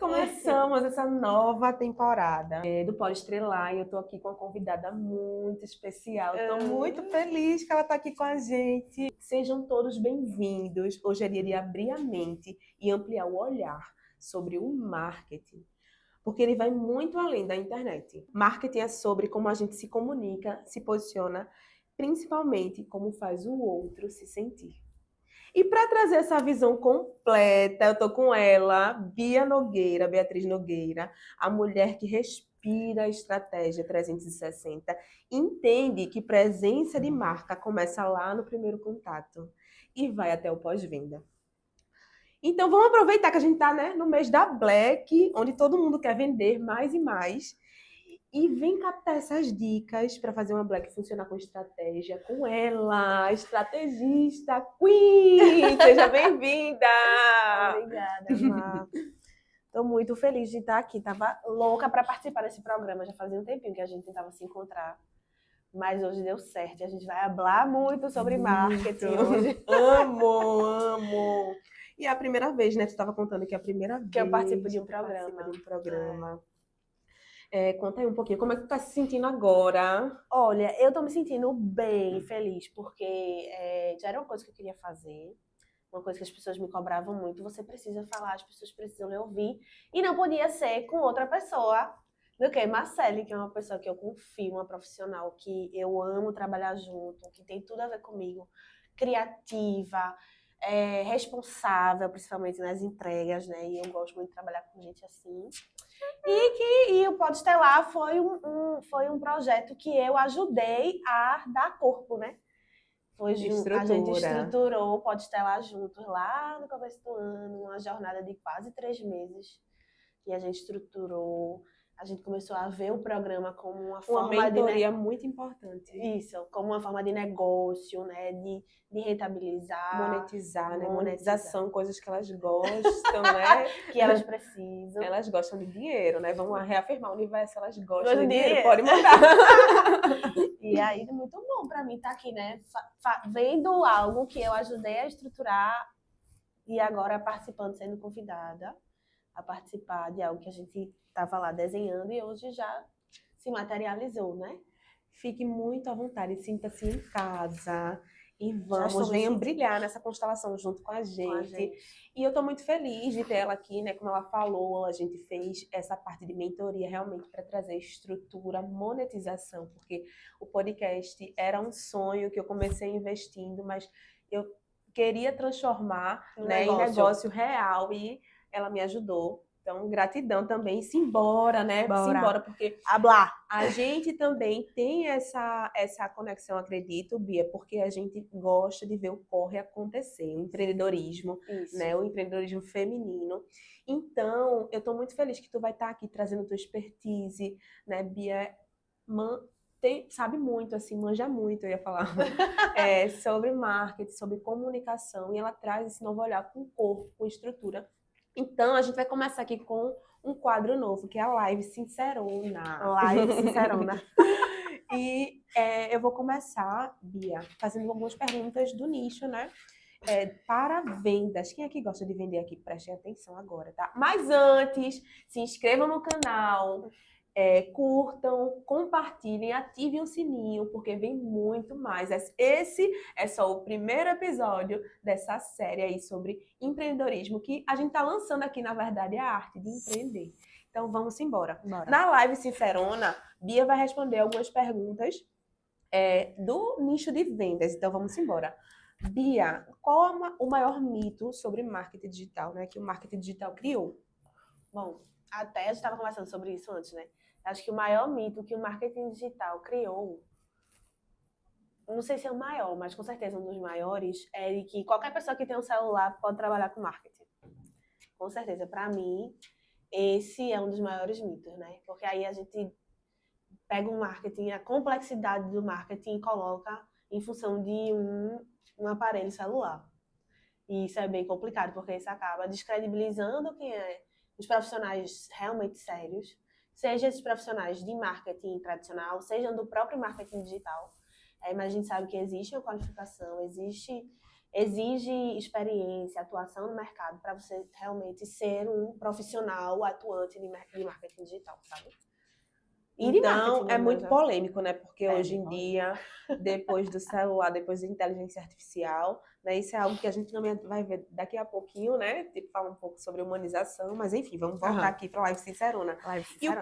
Começamos essa nova temporada do Pode Estrelar e eu tô aqui com uma convidada muito especial. Estou muito feliz que ela tá aqui com a gente. Sejam todos bem-vindos. Hoje é dia de abrir a mente e ampliar o olhar sobre o marketing, porque ele vai muito além da internet. Marketing é sobre como a gente se comunica, se posiciona, principalmente como faz o outro se sentir. E para trazer essa visão completa, eu tô com ela, Beatriz Nogueira, a mulher que respira a estratégia 360, entende que presença de marca começa lá no primeiro contato e vai até o pós-venda. Então vamos aproveitar que a gente tá, né, no mês da Black, onde todo mundo quer vender mais e mais. E vem captar essas dicas para fazer uma Black funcionar com estratégia, com ela, estrategista Queen! Seja bem-vinda! Obrigada, Má. Tô muito feliz de estar aqui. Tava louca para participar desse programa. Já fazia um tempinho que a gente tentava se encontrar. Mas hoje deu certo. E a gente vai falar muito sobre marketing hoje. Amo! E é a primeira vez, né? Tu estava contando que é a primeira vez que eu participo de um programa. Conta aí um pouquinho, como é que tu tá se sentindo agora? Olha, eu tô me sentindo bem feliz, porque já era uma coisa que eu queria fazer, uma coisa que as pessoas me cobravam muito. Você precisa falar, as pessoas precisam lhe ouvir. E não podia ser com outra pessoa do que Marcele, que é uma pessoa que eu confio, uma profissional que eu amo trabalhar junto, que tem tudo a ver comigo, criativa, responsável, principalmente nas entregas, né? E eu gosto muito de trabalhar com gente assim. E o Pode Estelar foi um projeto que eu ajudei a dar corpo, né? A gente estruturou o Pode Estelar juntos lá no começo do ano, uma jornada de quase 3 meses. E a gente estruturou, a gente começou a ver o programa como uma forma de... Uma mentoria muito importante. Isso, como uma forma de negócio, né? De rentabilizar. Monetizar, né? Monetização, coisas que elas gostam, né? Que elas precisam. Elas gostam de dinheiro, né? Vamos reafirmar o universo, elas gostam de dinheiro. Pode mandar. E aí, é muito bom pra mim estar aqui, né? Vendo algo que eu ajudei a estruturar e agora participando, sendo convidada a participar de algo que a gente estava lá desenhando e hoje já se materializou, né? Fique muito à vontade, sinta-se em casa e venham brilhar nessa constelação junto com a gente. E eu estou muito feliz de ter ela aqui, né? Como ela falou, a gente fez essa parte de mentoria realmente para trazer estrutura, monetização, porque o podcast era um sonho que eu comecei investindo, mas eu queria transformar, né, em negócio real e ela me ajudou. Então, gratidão também. Simbora, né? Simbora, porque a gente também tem essa conexão, acredito, Bia, porque a gente gosta de ver o corre acontecer, o empreendedorismo, né? O empreendedorismo feminino. Então, eu estou muito feliz que tu vai estar aqui trazendo tua expertise, né, Bia? Sabe muito, assim, manja muito, eu ia falar, sobre marketing, sobre comunicação, e ela traz esse novo olhar com corpo, com estrutura. Então, a gente vai começar aqui com um quadro novo, que é a Live Sincerona. E eu vou começar, Bia, fazendo algumas perguntas do nicho, né? Para vendas. Quem é que gosta de vender aqui? Prestem atenção agora, tá? Mas antes, se inscrevam no canal, curtam, compartilhem, ativem o sininho, porque vem muito mais. Esse é só o primeiro episódio dessa série aí sobre empreendedorismo, que a gente tá lançando aqui, na verdade, é a arte de empreender. Então, vamos embora. Na Live Sincerona, Bia vai responder algumas perguntas do nicho de vendas. Então, vamos embora. Bia, qual é o maior mito sobre marketing digital, né, que o marketing digital criou? Bom, até a gente estava conversando sobre isso antes, né? Acho que o maior mito que o marketing digital criou, não sei se é o maior, mas com certeza um dos maiores, é de que qualquer pessoa que tem um celular pode trabalhar com marketing. Com certeza, para mim, esse é um dos maiores mitos, né? Porque aí a gente pega o marketing, a complexidade do marketing e coloca em função de um aparelho celular. E isso é bem complicado, porque isso acaba descredibilizando quem é os profissionais realmente sérios, seja esses profissionais de marketing tradicional, seja do próprio marketing digital. Mas a gente sabe que existe uma qualificação, existe exige experiência, atuação no mercado para você realmente ser um profissional atuante de marketing digital, sabe? Então, é muito polêmico, né? Porque hoje em polêmico. dia, depois do celular, depois da inteligência artificial, né? Isso é algo que a gente também vai ver daqui a pouquinho, né? Tipo, falar um pouco sobre humanização, mas enfim, vamos voltar aqui para Live Sincerona.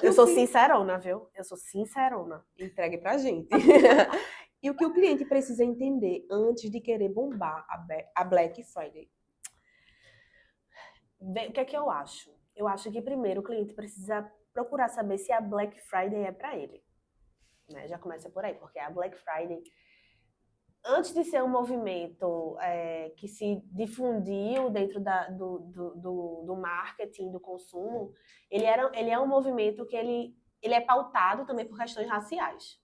Eu sou sincerona, viu? Eu sou sincerona. Entregue pra gente. E o que o cliente precisa entender antes de querer bombar a Black Friday? O que é que eu acho? Eu acho que primeiro o cliente precisa procurar saber se a Black Friday é para ele. Né? Já começa por aí, porque a Black Friday, antes de ser um movimento que se difundiu dentro do marketing, do consumo, ele é um movimento que ele é pautado também por questões raciais.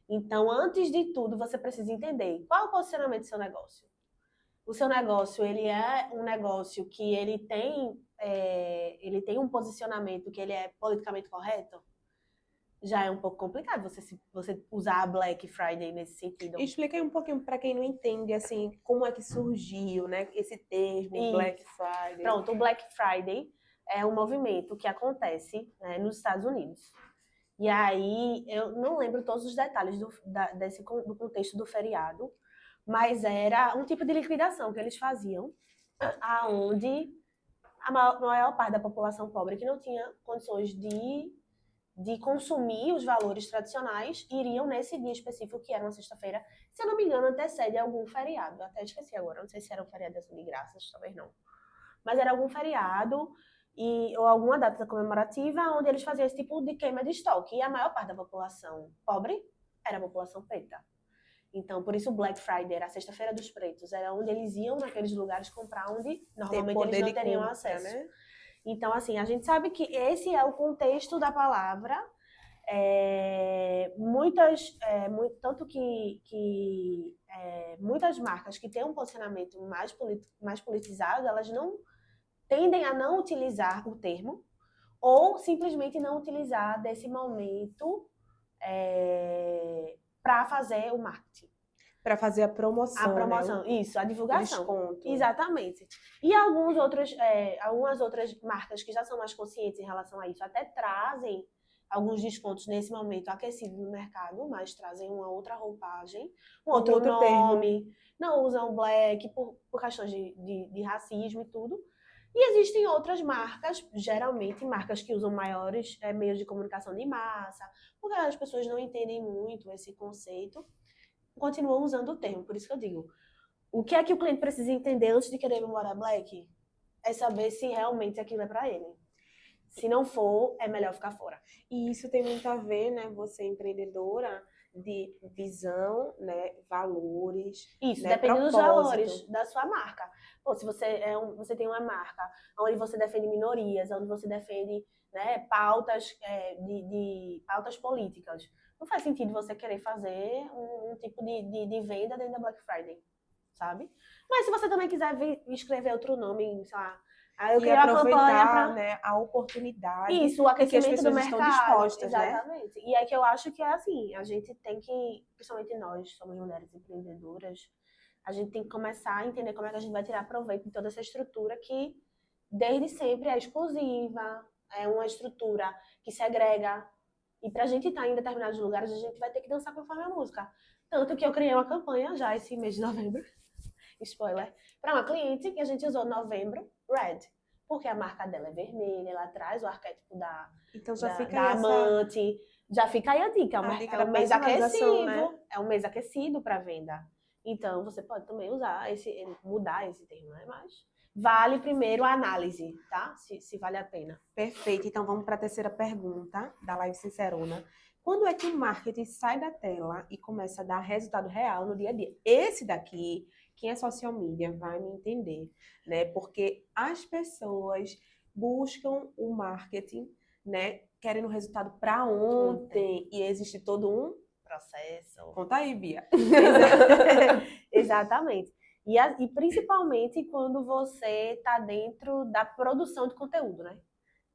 Então, antes de tudo, você precisa entender qual é o posicionamento do seu negócio. O seu negócio, ele é um negócio que ele tem um posicionamento que ele é politicamente correto? Já é um pouco complicado você usar a Black Friday nesse sentido. Explica aí um pouquinho para quem não entende, assim, como é que surgiu, né, esse termo, Black Friday. Pronto, o Black Friday é um movimento que acontece, né, nos Estados Unidos. E aí, eu não lembro todos os detalhes do contexto do feriado, mas era um tipo de liquidação que eles faziam, aonde a maior parte da população pobre que não tinha condições de consumir os valores tradicionais iriam nesse dia específico, que era uma sexta-feira, se eu não me engano, antecede algum feriado. Eu até esqueci agora, não sei se era um feriado de graças, talvez não. Mas era algum feriado ou alguma data comemorativa onde eles faziam esse tipo de queima de estoque. E a maior parte da população pobre era a população preta. Então, por isso o Black Friday era a sexta-feira dos pretos, era onde eles iam naqueles lugares comprar onde normalmente eles não teriam acesso. Né? Então, assim, a gente sabe que esse é o contexto da palavra. Tanto que muitas marcas que têm um posicionamento mais politizado, elas não tendem a não utilizar o termo ou simplesmente não utilizar desse momento para fazer o marketing. Para fazer a promoção, né? Isso, a divulgação. Desconto. Exatamente. E algumas outras marcas que já são mais conscientes em relação a isso até trazem alguns descontos nesse momento aquecido no mercado, mas trazem uma outra roupagem, um outro nome, termo. Não usam black por questões de racismo e tudo. E existem outras marcas, geralmente marcas que usam maiores meios de comunicação de massa, porque as pessoas não entendem muito esse conceito, continuam usando o termo. Por isso que eu digo, o que é que o cliente precisa entender antes de querer morar black? É saber se realmente aquilo é para ele. Se não for, é melhor ficar fora. E isso tem muito a ver, né? Você empreendedora, de visão, né? Valores. Isso, né? Depende dos valores da sua marca. Pô, se você você tem uma marca onde você defende minorias, onde você defende, né, pautas pautas políticas, não faz sentido você querer fazer um tipo de venda dentro da Black Friday, sabe? Mas se você também quiser escrever outro nome, sei lá, eu queria aproveitar né, a oportunidade. Isso, o aquecimento do mercado. Estão dispostas, exatamente. Né? E é que eu acho que é assim, a gente tem que, principalmente nós, somos mulheres empreendedoras, a gente tem que começar a entender como é que a gente vai tirar proveito de toda essa estrutura que, desde sempre, é exclusiva, é uma estrutura que segrega. E pra gente estar em determinados lugares, a gente vai ter que dançar conforme a música. Tanto que eu criei uma campanha já esse mês de novembro, spoiler, para uma cliente que a gente usou novembro, Red. Porque a marca dela é vermelha, ela traz o arquétipo então já fica da amante. Já fica aí a dica. É um mês aquecido. Né? É um mês aquecido para venda. Então, você pode também mudar esse termo, né? Mas vale primeiro a análise, tá? Se vale a pena. Perfeito. Então, vamos para a terceira pergunta da Live Sincerona. Quando é que o marketing sai da tela e começa a dar resultado real no dia a dia? Esse daqui, quem é social media vai me entender, né? Porque as pessoas buscam o marketing, né? Querendo resultado para ontem. E existe todo um processo. Conta aí, Bia. Exatamente. E principalmente quando você está dentro da produção de conteúdo, né?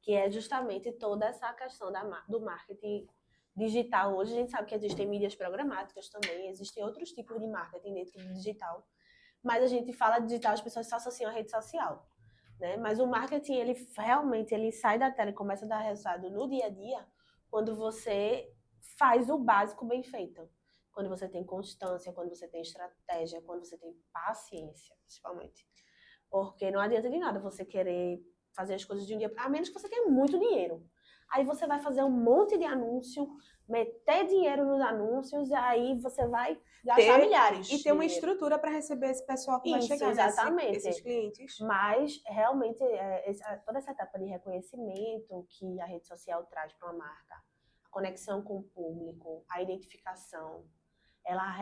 Que é justamente toda essa questão do marketing digital. Hoje a gente sabe que existem mídias programáticas também, existem outros tipos de marketing dentro do digital. mas a gente fala digital, as pessoas só associam a rede social, né? Mas o marketing, ele realmente ele sai da tela e começa a dar resultado no dia a dia quando você faz o básico bem feito. Quando você tem constância, quando você tem estratégia, quando você tem paciência, principalmente. Porque não adianta de nada você querer fazer as coisas de um dia, a menos que você tenha muito dinheiro. Aí você vai fazer um monte de anúncio, meter dinheiro nos anúncios, e aí você vai gastar milhares. E ter uma estrutura para receber esse pessoal que vai chegar, exatamente. Esses clientes. Mas, realmente, toda essa etapa de reconhecimento que a rede social traz para uma marca, a conexão com o público, a identificação, ela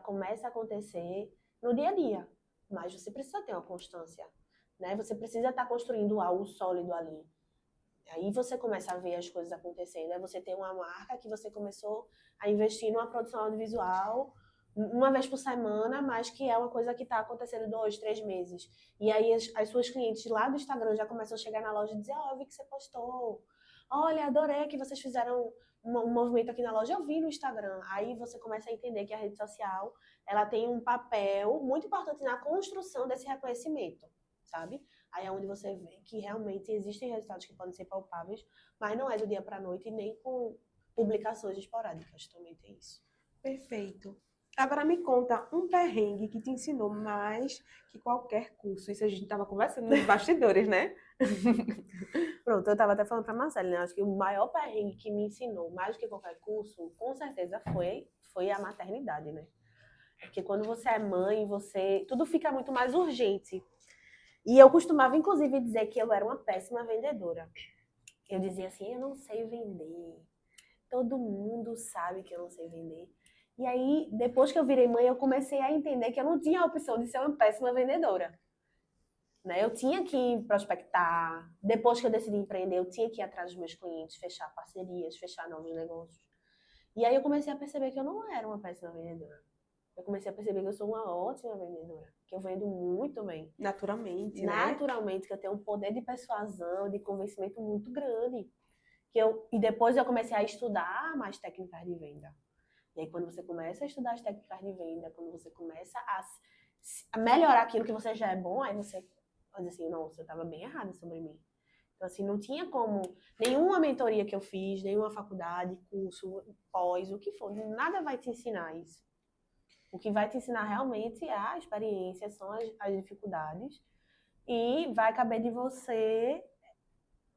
começa a acontecer no dia a dia. Mas você precisa ter uma constância, né? Você precisa estar construindo algo sólido ali. Aí você começa a ver as coisas acontecendo. Aí você tem uma marca que você começou a investir numa produção audiovisual uma vez por semana, mas que é uma coisa que está acontecendo 2, 3 meses. E aí as suas clientes lá do Instagram já começam a chegar na loja e dizer, eu vi que você postou. Olha, adorei que vocês fizeram um movimento aqui na loja, eu vi no Instagram. Aí você começa a entender que a rede social, ela tem um papel muito importante na construção desse reconhecimento, sabe? Aí é onde você vê que realmente existem resultados que podem ser palpáveis, mas não é do dia para a noite, nem com publicações esporádicas, também tem isso. Perfeito. Agora me conta um perrengue que te ensinou mais que qualquer curso. Isso a gente estava conversando nos bastidores, né? Pronto, eu estava até falando para a Marcela, né? Acho que o maior perrengue que me ensinou mais do que qualquer curso, com certeza foi a maternidade, né? Porque quando você é mãe, tudo fica muito mais urgente. E eu costumava, inclusive, dizer que eu era uma péssima vendedora. Eu dizia assim, eu não sei vender. Todo mundo sabe que eu não sei vender. E aí, depois que eu virei mãe, eu comecei a entender que eu não tinha a opção de ser uma péssima vendedora. Né? Eu tinha que prospectar. Depois que eu decidi empreender, eu tinha que ir atrás dos meus clientes, fechar parcerias, fechar novos negócios. E aí eu comecei a perceber que eu não era uma péssima vendedora. Eu comecei a perceber que eu sou uma ótima vendedora, que eu vendo muito bem. Naturalmente, Naturalmente, que eu tenho um poder de persuasão, de convencimento muito grande. E depois eu comecei a estudar mais técnicas de venda. E aí, quando você começa a estudar as técnicas de venda, quando você começa a melhorar aquilo que você já é bom, aí você faz assim, nossa, eu estava bem errada sobre mim. Então, assim, não tinha como, nenhuma mentoria que eu fiz, nenhuma faculdade, curso, pós, o que for, nada vai te ensinar isso. O que vai te ensinar realmente é a experiência, são as dificuldades, e vai caber de você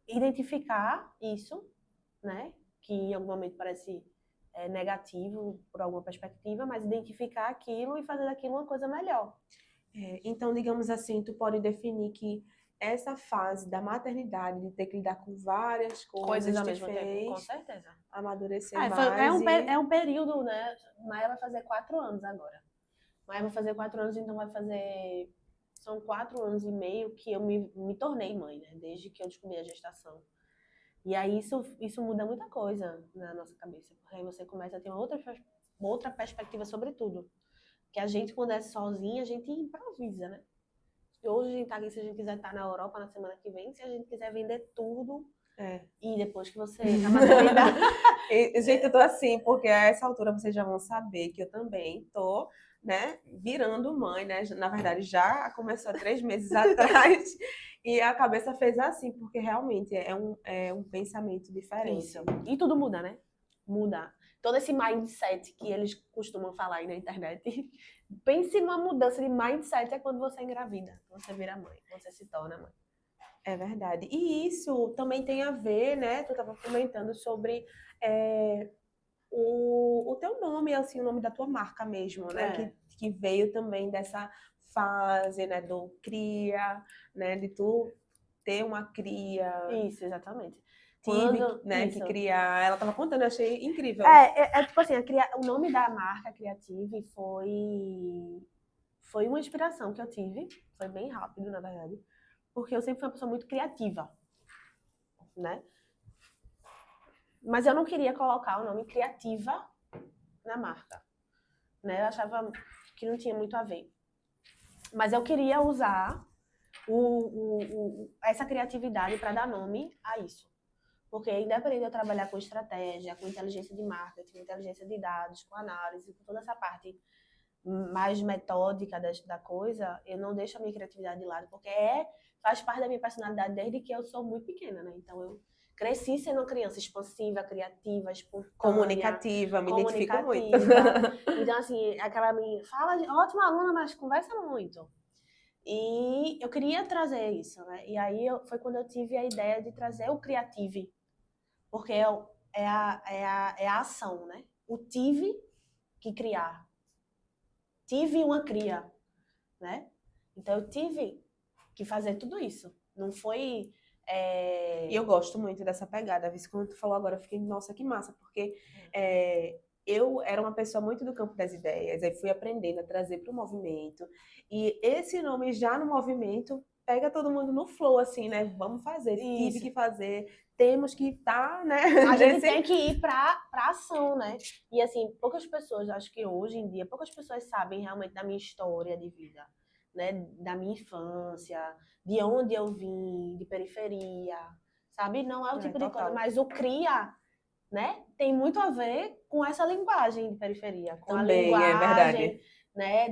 identificar isso, né? Que em algum momento parece negativo por alguma perspectiva, mas identificar aquilo e fazer daquilo uma coisa melhor. Então, digamos assim, tu pode definir que essa fase da maternidade, de ter que lidar com várias coisas ao mesmo tempo, com certeza. Amadurecer mais. É um período, né? Maia vai fazer 4 anos agora. Maia vai fazer 4 anos, então são 4 anos e meio que eu me tornei mãe, né? Desde que eu descobri a gestação. E aí isso muda muita coisa na nossa cabeça, porque aí você começa a ter uma outra perspectiva sobre tudo. Que a gente, quando é sozinha, a gente improvisa, né? Hoje a gente tá aqui, se a gente quiser estar na Europa na semana que vem, se a gente quiser vender tudo, e depois que você na maternidade... Gente, eu tô assim, porque a essa altura vocês já vão saber que eu também tô, né, virando mãe, né? Na verdade, já começou há 3 meses atrás, e a cabeça fez assim, porque realmente é um pensamento diferente. Isso. E tudo muda, né? Muda. Todo esse mindset que eles costumam falar aí na internet. Pense numa mudança de mindset quando você engravida, você vira mãe, você se torna mãe. É verdade. E isso também tem a ver, né? Tu estava comentando sobre o teu nome, assim, o nome da tua marca mesmo, né? Que veio também dessa fase, né? Do cria, né? De tu ter uma cria. Isso, exatamente. Que criar. Ela tava contando, eu achei incrível. Tipo assim, o nome da marca Creative foi uma inspiração que eu tive. Foi bem rápido, na verdade. Porque eu sempre fui uma pessoa muito criativa, né? Mas eu não queria colocar o nome Criativa na marca, né? Eu achava que não tinha muito a ver. Mas eu queria usar essa criatividade para dar nome a isso. Porque independente de eu trabalhar com estratégia, com inteligência de marketing, com inteligência de dados, com análise, com toda essa parte mais metódica da coisa, eu não deixo a minha criatividade de lado, porque faz parte da minha personalidade desde que eu sou muito pequena, né? Então eu cresci sendo uma criança expansiva, criativa, espontânea, comunicativa, me identifico muito. Então, assim, aquela menina fala, ótima aluna, mas conversa muito. E eu queria trazer isso, né? E aí foi quando eu tive a ideia de trazer o Creative, porque é a ação, né? O tive que criar. Tive uma cria, né? Então eu tive que fazer tudo isso. Não foi... E eu gosto muito dessa pegada. Visto quando tu falou agora, eu fiquei, nossa, que massa, porque eu era uma pessoa muito do campo das ideias, aí fui aprendendo a trazer para o movimento. E esse nome já no movimento pega todo mundo no flow, assim, né? Vamos fazer, tive que fazer, temos que estar, né? A gente tem que ir pra ação, né? E assim, poucas pessoas, acho que hoje em dia, poucas pessoas sabem realmente da minha história de vida, né? Da minha infância, de onde eu vim, de periferia, sabe? Não é o tipo de coisa, mas o CRIA, né? Tem muito a ver com essa linguagem de periferia, com também, a linguagem, é verdade. né,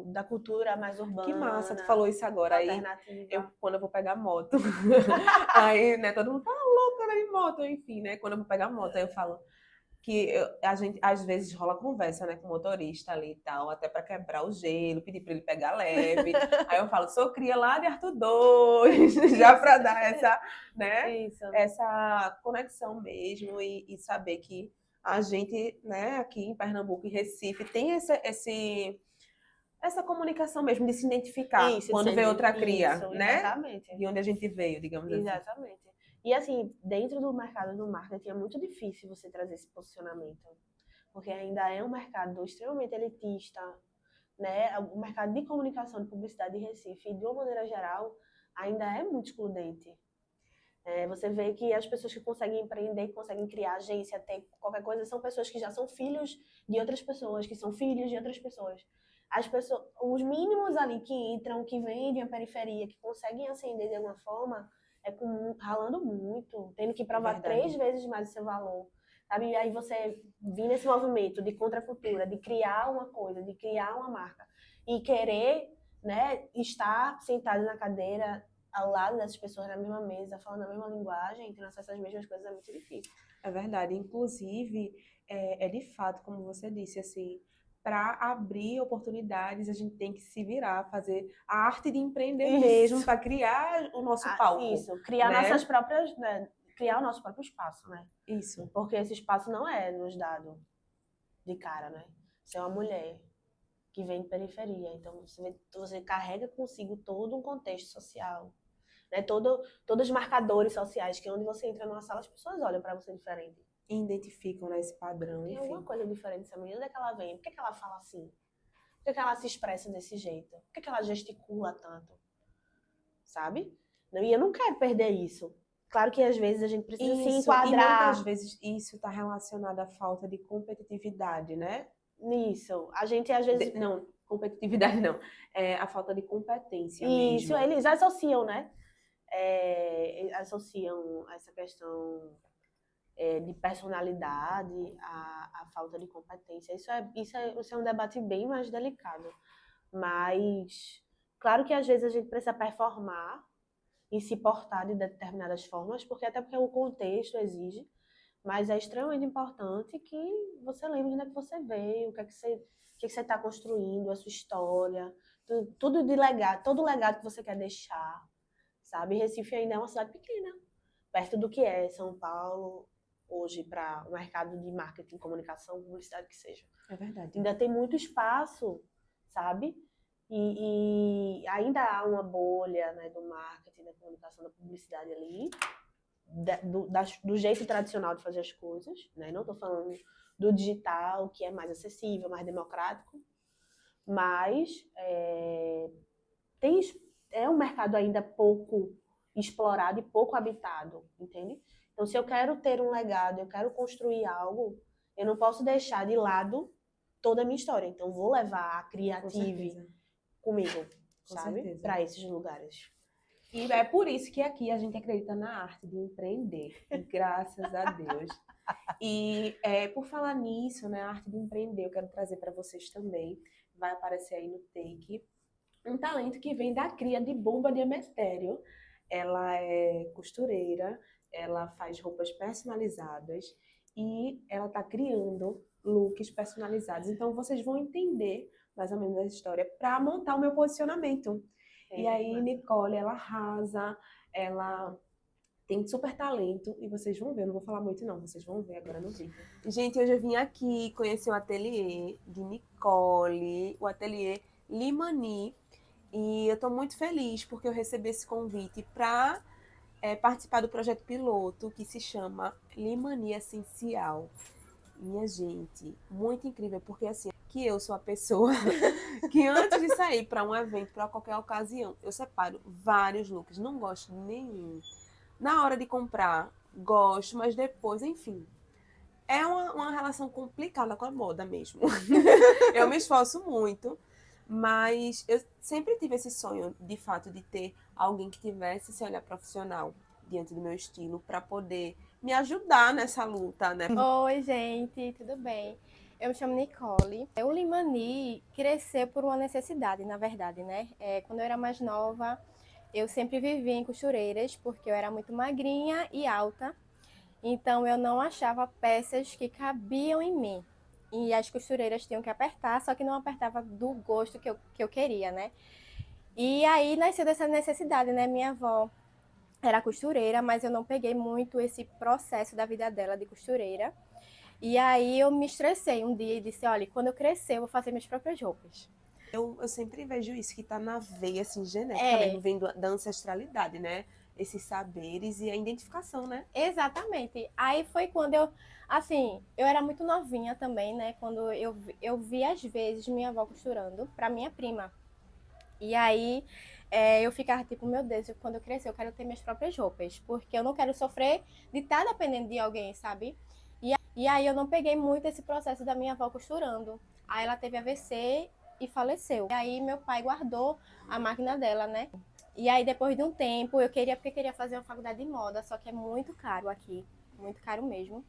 da cultura mais urbana. Que massa, tu falou isso agora. Aí, quando eu vou pegar moto, aí, né, todo mundo fala louca, né, de moto, enfim, né, quando eu vou pegar moto, aí eu falo que a gente, às vezes, rola conversa, né, com o motorista ali e tal, até pra quebrar o gelo, pedir pra ele pegar leve. Aí eu falo, sou cria lá de Arthur 2, já pra dar essa, né, essa conexão mesmo e saber que a gente, né, aqui em Pernambuco e Recife, tem essa comunicação mesmo, de se identificar quando vê outra cria, né? Exatamente. De onde a gente veio, digamos assim. Exatamente. E assim, dentro do mercado do marketing é muito difícil você trazer esse posicionamento, porque ainda é um mercado extremamente elitista, né? O mercado de comunicação de publicidade de Recife, de uma maneira geral, ainda é muito excludente. Você vê que as pessoas que conseguem empreender, que conseguem criar agência, ter qualquer coisa, são pessoas que já são filhos de outras pessoas, que são filhos de outras pessoas. Os mínimos ali que entram, que vêm de uma periferia, que conseguem ascender de alguma forma, ralando muito, tendo que provar 3 vezes mais o seu valor. Sabe? E aí você vir nesse movimento de contracultura, de criar uma coisa, de criar uma marca, e querer, né, estar sentado na cadeira ao lado dessas pessoas na mesma mesa, falando a mesma linguagem, tendo acesso às mesmas coisas, é muito difícil. É verdade. Inclusive, é de fato, como você disse, assim, para abrir oportunidades, a gente tem que se virar, fazer a arte de empreender mesmo, para criar o nosso palco. Isso, criar nossas próprias, né? Criar o nosso próprio espaço, né? Isso. Porque esse espaço não é nos dado de cara, né? Você é uma mulher que vem de periferia, então você carrega consigo todo um contexto social, né? Todos os marcadores sociais, que onde você entra numa sala, as pessoas olham para você diferente. Identificam, né, esse padrão, Tem enfim. alguma coisa diferente dessa menina, onde é que ela vem? Por que ela fala assim? Por que ela se expressa desse jeito? Por que ela gesticula tanto? Sabe? E eu não quero perder isso. Claro que às vezes a gente precisa se enquadrar. E muitas vezes isso está relacionado à falta de competitividade, né? Nisso. A gente às vezes... Não, competitividade não. É a falta de competência mesmo. Isso, eles associam, né? Associam essa questão de personalidade à falta de competência. Isso é um debate bem mais delicado. Mas, claro que às vezes a gente precisa performar e se portar de determinadas formas, até porque o contexto exige, mas é extremamente importante que você lembre de onde é que você veio, o que é que você está construindo, a sua história, tudo de legado, todo o legado que você quer deixar, sabe? Recife ainda é uma cidade pequena, perto do que é São Paulo, hoje, para o mercado de marketing, comunicação, publicidade, que seja. É verdade. Ainda tem muito espaço, sabe? E ainda há uma bolha, né, do marketing, da comunicação, da publicidade ali, do jeito tradicional de fazer as coisas, né? Não estou falando do digital, que é mais acessível, mais democrático, mas é um mercado ainda pouco explorado e pouco habitado, entende? Então, se eu quero ter um legado, eu quero construir algo, eu não posso deixar de lado toda a minha história. Então, vou levar a Creative comigo, sabe? Para esses lugares. E é por isso que aqui a gente acredita na arte de empreender. E graças a Deus E por falar nisso, né, a arte de empreender, eu quero trazer para vocês também. Vai aparecer aí no Take. Um talento que vem da cria de Bomba de Emetério. Ela é costureira, ela faz roupas personalizadas e ela está criando looks personalizados. Então vocês vão entender mais ou menos a história para montar o meu posicionamento. E aí, Nicole, ela arrasa, ela tem super talento e vocês vão ver, eu não vou falar muito não, vocês vão ver agora no vídeo. Gente, hoje eu vim aqui conhecer o ateliê de Nicole, o ateliê Limani, e eu estou muito feliz porque eu recebi esse convite para participar do projeto piloto que se chama Limani Essencial. Minha gente, muito incrível, porque assim, que eu sou a pessoa que antes de sair para um evento, para qualquer ocasião, eu separo vários looks, não gosto de nenhum. Na hora de comprar, gosto, mas depois, enfim. É uma relação complicada com a moda mesmo. Eu me esforço muito, mas eu sempre tive esse sonho, de fato, de ter alguém que tivesse esse olhar profissional diante do meu estilo para poder me ajudar nessa luta, né? Oi, gente, tudo bem? Eu me chamo Nicole. O Limani cresceu por uma necessidade, na verdade, né? Quando eu era mais nova, eu sempre vivia em costureiras, porque eu era muito magrinha e alta. Então, eu não achava peças que cabiam em mim. E as costureiras tinham que apertar, só que não apertava do gosto que eu queria, né? E aí nasceu dessa necessidade, né? Minha avó era costureira, mas eu não peguei muito esse processo da vida dela de costureira. E aí eu me estressei um dia e disse, olha, quando eu crescer eu vou fazer minhas próprias roupas. Eu sempre vejo isso, que tá na veia, assim, genética mesmo, vem da ancestralidade, né? Esses saberes e a identificação, né? Exatamente. Aí foi quando assim, eu era muito novinha também, né? Quando eu vi às vezes minha avó costurando pra minha prima. E aí eu ficava tipo, meu Deus, quando eu crescer eu quero ter minhas próprias roupas, porque eu não quero sofrer de estar dependendo de alguém, sabe? E aí eu não peguei muito esse processo da minha avó costurando. Aí ela teve AVC e faleceu. E aí meu pai guardou a máquina dela, né? E aí depois de um tempo porque eu queria fazer uma faculdade de moda, só que é muito caro aqui, muito caro mesmo.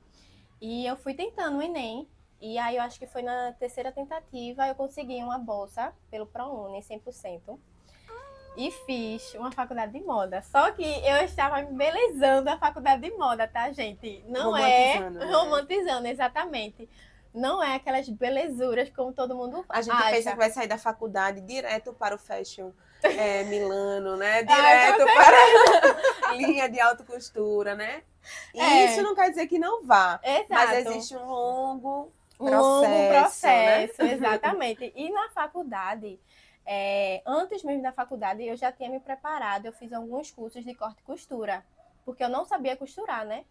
E eu fui tentando o Enem, e aí eu acho que foi na terceira tentativa eu consegui uma bolsa pelo ProUni 100%. E fiz uma faculdade de moda. Só que eu estava me embelezando a faculdade de moda, tá, gente? Não Romantizando, é né? romantizando, exatamente. Não é aquelas belezuras como todo mundo A gente acha. pensa que vai sair da faculdade direto para o fashion Milano, né? Direto para a linha de alta costura, né? E isso não quer dizer que não vá. Exato. Mas existe um longo processo, né? Exatamente. E na faculdade, antes mesmo da faculdade, eu já tinha me preparado, eu fiz alguns cursos de corte e costura, porque eu não sabia costurar, né?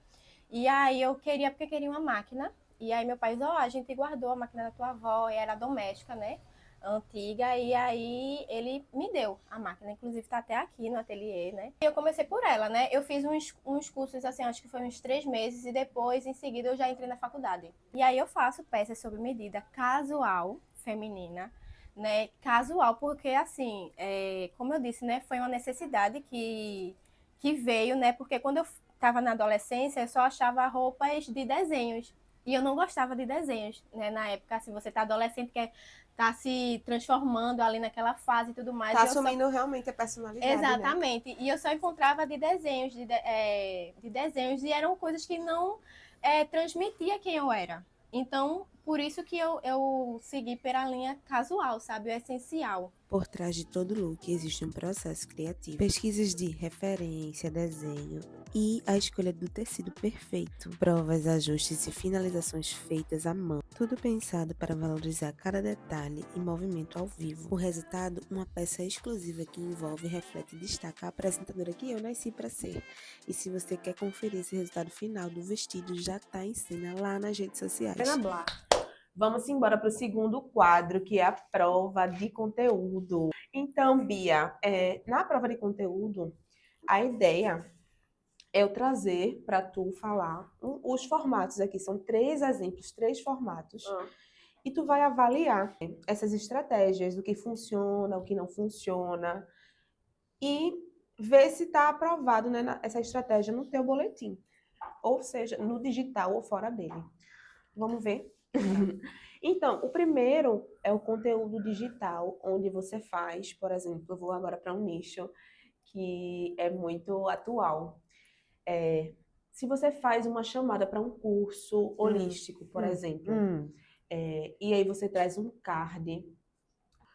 E aí porque eu queria uma máquina. E aí meu pai disse, a gente guardou a máquina da tua avó, e era doméstica, né? Antiga, e aí ele me deu a máquina, inclusive tá até aqui no ateliê, né? E eu comecei por ela, né? Eu fiz uns cursos, assim, acho que foi uns 3 meses, e depois, em seguida, eu já entrei na faculdade. E aí eu faço peças sob medida, casual, feminina, né? Casual, porque, assim, como eu disse, né? Foi uma necessidade que veio, né? Porque quando eu estava na adolescência, eu só achava roupas de desenhos. E eu não gostava de desenhos, né? Na época, assim, você tá adolescente, quer tá se transformando ali naquela fase e tudo mais. Tá assumindo realmente a personalidade, exatamente. Né? E eu só encontrava de desenhos, de desenhos, e eram coisas que não transmitia quem eu era. Então, por isso que eu segui pela linha casual, sabe? O essencial. Por trás de todo look existe um processo criativo, pesquisas de referência, desenho e a escolha do tecido perfeito, provas, ajustes e finalizações feitas à mão, tudo pensado para valorizar cada detalhe e movimento ao vivo. O resultado, uma peça exclusiva que envolve, reflete e destaca a apresentadora que eu nasci para ser. E se você quer conferir esse resultado final do vestido, já tá em cena lá nas redes sociais. Vamos embora para o segundo quadro, que é a prova de conteúdo. Então, Bia, na prova de conteúdo, a ideia é eu trazer para tu falar os formatos aqui. São 3 exemplos, 3 formatos. E tu vai avaliar essas estratégias, o que funciona, o que não funciona. E ver se está aprovado, né, essa estratégia no teu boletim. ou seja, no digital ou fora dele. Vamos ver? Então, o primeiro é o conteúdo digital, onde você faz, por exemplo, eu vou agora para um nicho que é muito atual. Se você faz uma chamada para um curso holístico, por exemplo, e aí você traz um card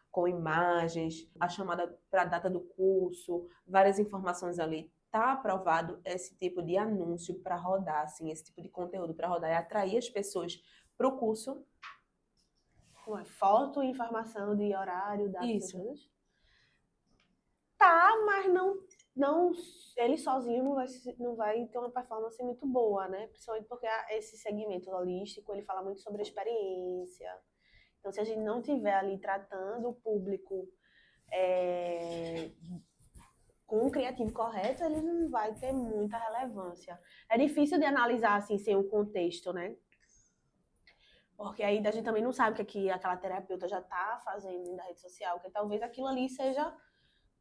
com imagens, a chamada para a data do curso, várias informações ali. Tá aprovado esse tipo de anúncio para rodar, assim, esse tipo de conteúdo para rodar e atrair as pessoas para o curso. Foto, informação de horário, data, Isso. Tá, mas não, ele sozinho não vai ter uma performance muito boa, né? Principalmente porque esse segmento holístico, ele fala muito sobre a experiência. Então, se a gente não tiver ali tratando o público com o criativo correto, ele não vai ter muita relevância. É difícil de analisar assim sem um contexto, né? Porque aí a gente também não sabe o que aquela terapeuta já está fazendo na rede social, que talvez aquilo ali seja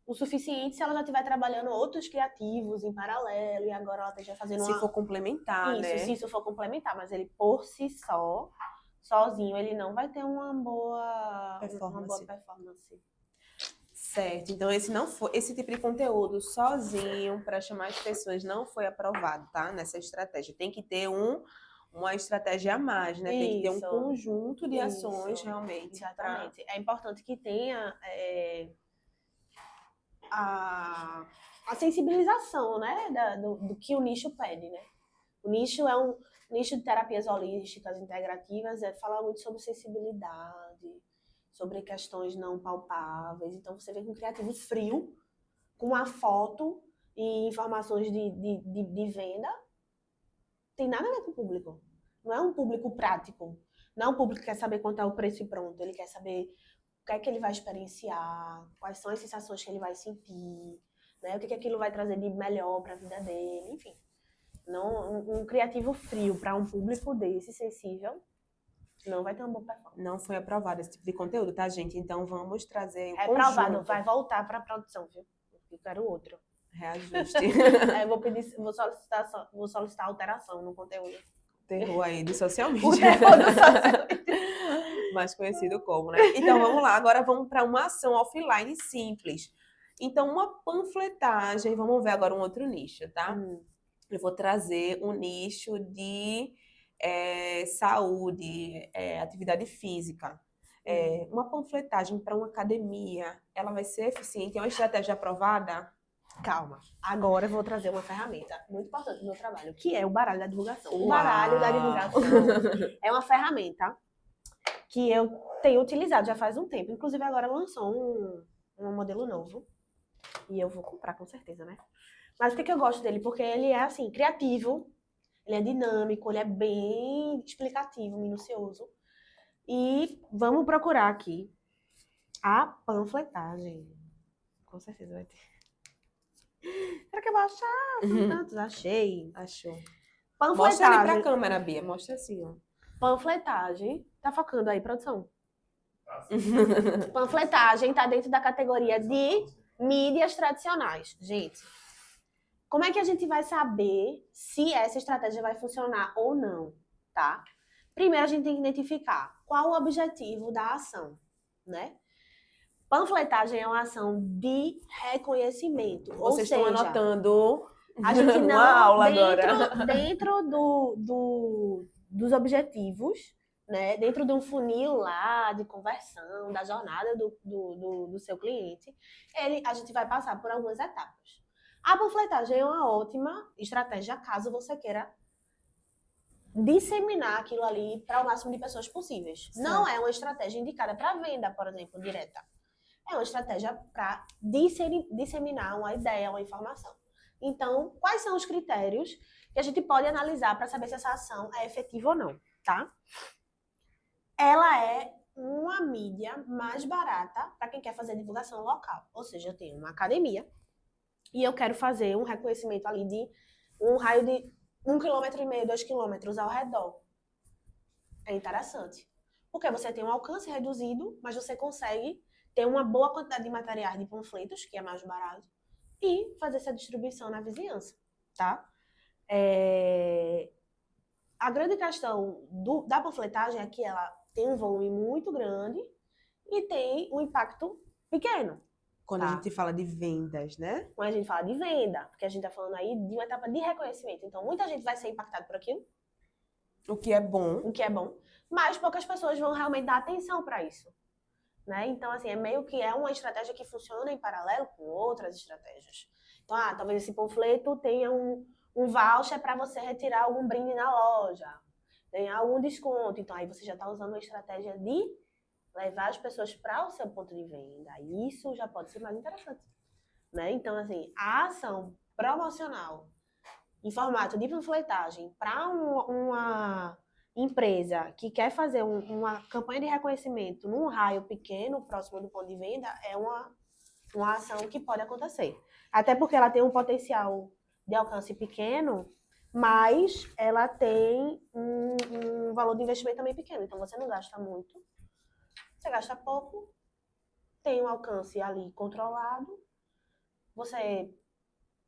o suficiente se ela já estiver trabalhando outros criativos em paralelo e agora ela esteja fazendo Se for complementar, isso, né? se isso for complementar, mas ele por si só, sozinho, ele não vai ter uma boa performance. Certo. Então esse tipo de conteúdo sozinho para chamar as pessoas não foi aprovado, tá? Nessa estratégia. Tem que ter uma estratégia a mais, né? Tem que ter um conjunto de ações realmente. Exatamente. É importante que tenha a sensibilização, né? Do que o nicho pede, né? O nicho é um nicho de terapias holísticas integrativas, fala muito sobre sensibilidade, sobre questões não palpáveis. Então você vê com um criativo frio, com uma foto e informações de venda, tem nada a ver com o público. Não é um público prático. Não é um público que quer saber quanto é o preço e pronto. Ele quer saber o que é que ele vai experienciar, quais são as sensações que ele vai sentir, né? O que aquilo vai trazer de melhor para a vida dele, enfim. Não, um criativo frio para um público desse, sensível, não vai ter uma boa performance. Não foi aprovado esse tipo de conteúdo, tá, gente? Então vamos trazer o conjunto. Aprovado, vai voltar para a produção, viu? Eu quero outro. Reajuste. Vou solicitar alteração no conteúdo. Terror aí do social media. O terror do social media. Mais conhecido como, né? Então vamos lá, agora vamos para uma ação offline simples. Então, uma panfletagem, vamos ver agora um outro nicho, tá? Eu vou trazer um nicho de saúde, atividade física. Uma panfletagem para uma academia, ela vai ser eficiente? É uma estratégia aprovada? Calma, agora eu vou trazer uma ferramenta muito importante do meu trabalho, que é o baralho da divulgação. Uau. O baralho da divulgação é uma ferramenta que eu tenho utilizado já faz um tempo. Inclusive agora lançou um modelo novo e eu vou comprar com certeza, né? Mas por que eu gosto dele? Porque ele é assim, criativo, ele é dinâmico, ele é bem explicativo, minucioso. E vamos procurar aqui a panfletagem. Com certeza vai ter. Será que eu vou achar? São tantos. Achei. Achou. Panfletagem. Mostra ali pra câmera, Bia. Mostra assim, ó. Panfletagem. Tá focando aí, produção? Panfletagem tá dentro da categoria de mídias tradicionais. Gente, como é que a gente vai saber se essa estratégia vai funcionar ou não, tá? Primeiro a gente tem que identificar qual o objetivo da ação, né? Panfletagem é uma ação de reconhecimento. Vocês ou seja, estão anotando a gente não, uma aula agora. Dentro dos objetivos, né? Dentro de um funil lá de conversão, da jornada do seu cliente, a gente vai passar por algumas etapas. A panfletagem é uma ótima estratégia caso você queira disseminar aquilo ali para o máximo de pessoas possíveis. Certo. Não é uma estratégia indicada para venda, por exemplo, direta. É uma estratégia para disseminar uma ideia, uma informação. Então, quais são os critérios que a gente pode analisar para saber se essa ação é efetiva ou não, tá? Ela é uma mídia mais barata para quem quer fazer divulgação local. Ou seja, eu tenho uma academia e eu quero fazer um reconhecimento ali de um raio de 1,5 km, 2 km ao redor. É interessante. Porque você tem um alcance reduzido, mas você consegue ter uma boa quantidade de materiais de panfletos, que é mais barato, e fazer essa distribuição na vizinhança, tá? A grande questão da panfletagem é que ela tem um volume muito grande e tem um impacto pequeno. Quando a gente fala de vendas, né? Quando a gente fala de venda, porque a gente está falando aí de uma etapa de reconhecimento. Então, muita gente vai ser impactada por aquilo. O que é bom. Mas poucas pessoas vão realmente dar atenção para isso. Né? Então, assim, meio que é uma estratégia que funciona em paralelo com outras estratégias. Então, talvez esse panfleto tenha um voucher para você retirar algum brinde na loja, ganhar algum desconto. Então, aí você já está usando uma estratégia de levar as pessoas para o seu ponto de venda. Isso já pode ser mais interessante. Né? Então, assim, a ação promocional em formato de panfletagem para uma empresa que quer fazer uma campanha de reconhecimento num raio pequeno, próximo do ponto de venda, é uma ação que pode acontecer. Até porque ela tem um potencial de alcance pequeno, mas ela tem um valor de investimento também pequeno. Então, você não gasta muito, você gasta pouco, tem um alcance ali controlado, você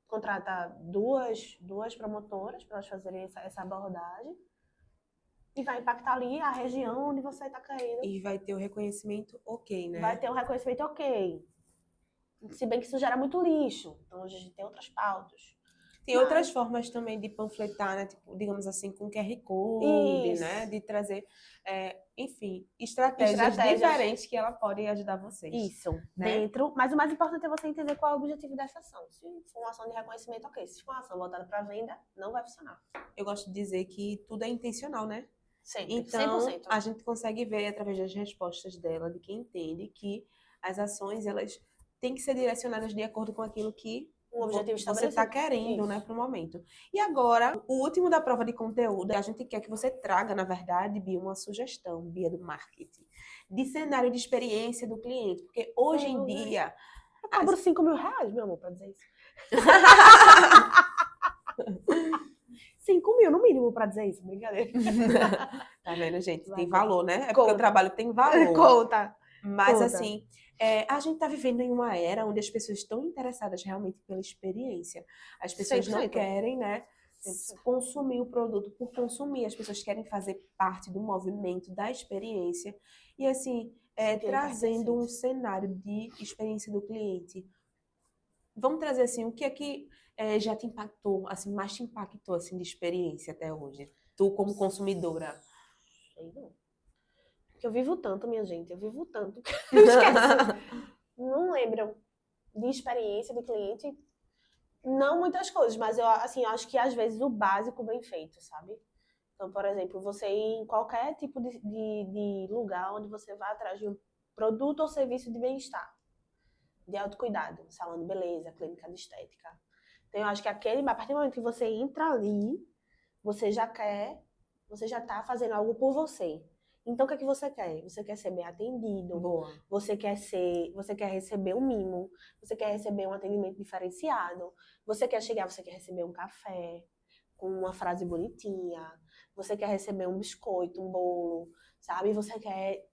contrata duas promotoras para elas fazerem essa abordagem e vai impactar ali a região onde você está querendo. E vai ter o reconhecimento ok, né? Vai ter um reconhecimento ok. Se bem que isso gera muito lixo. Então, hoje a gente tem outras pautas. Tem outras formas também de panfletar, né? Tipo, digamos assim, com QR Code, né? De trazer, enfim, estratégias diferentes que ela pode ajudar vocês. Isso. Né? Mas o mais importante é você entender qual é o objetivo dessa ação. Se for uma ação de reconhecimento, ok. Se for uma ação voltada para venda, não vai funcionar. Eu gosto de dizer que tudo é intencional, né? Sempre. Então, 100%. a gente consegue ver através das respostas dela, de quem entende, que as ações, elas têm que ser direcionadas de acordo com aquilo que você está querendo, né, para o momento. E agora, o último da prova de conteúdo, a gente quer que você traga, na verdade, Bia, uma sugestão, Bia do marketing, de cenário de experiência do cliente, porque hoje em dia... Eu cobro 5 mil reais, meu amor, para dizer isso. 5 mil, no mínimo, para dizer isso, brincadeira. Tá vendo, gente? Tem valor, né? É porque Conta. o trabalho tem valor. Conta. Mas, assim, a gente tá vivendo em uma era onde as pessoas estão interessadas realmente pela experiência. As pessoas 100%. não querem, né, consumir o produto por consumir. As pessoas querem fazer parte do movimento, da experiência. E, assim, trazendo um cenário de experiência do cliente. Vamos trazer, assim, o que é que já te impactou, assim, mais te impactou, assim, de experiência até hoje? Tu, como consumidora. Sei não. Porque eu vivo tanto, minha gente. Eu vivo tanto que eu esqueço. Não lembro de experiência de cliente. Não muitas coisas, mas eu acho que às vezes o básico bem feito, sabe? Então, por exemplo, você ir em qualquer tipo de lugar onde você vai atrás de um produto ou serviço de bem-estar, de autocuidado, salão de beleza, clínica de estética. Então, eu acho que a partir do momento que você entra ali, você já tá fazendo algo por você. Então, o que é que você quer? Você quer ser bem atendido. Boa. Você quer receber um mimo. Você quer receber um atendimento diferenciado. Você quer receber um café com uma frase bonitinha. Você quer receber um biscoito, um bolo, sabe? Você quer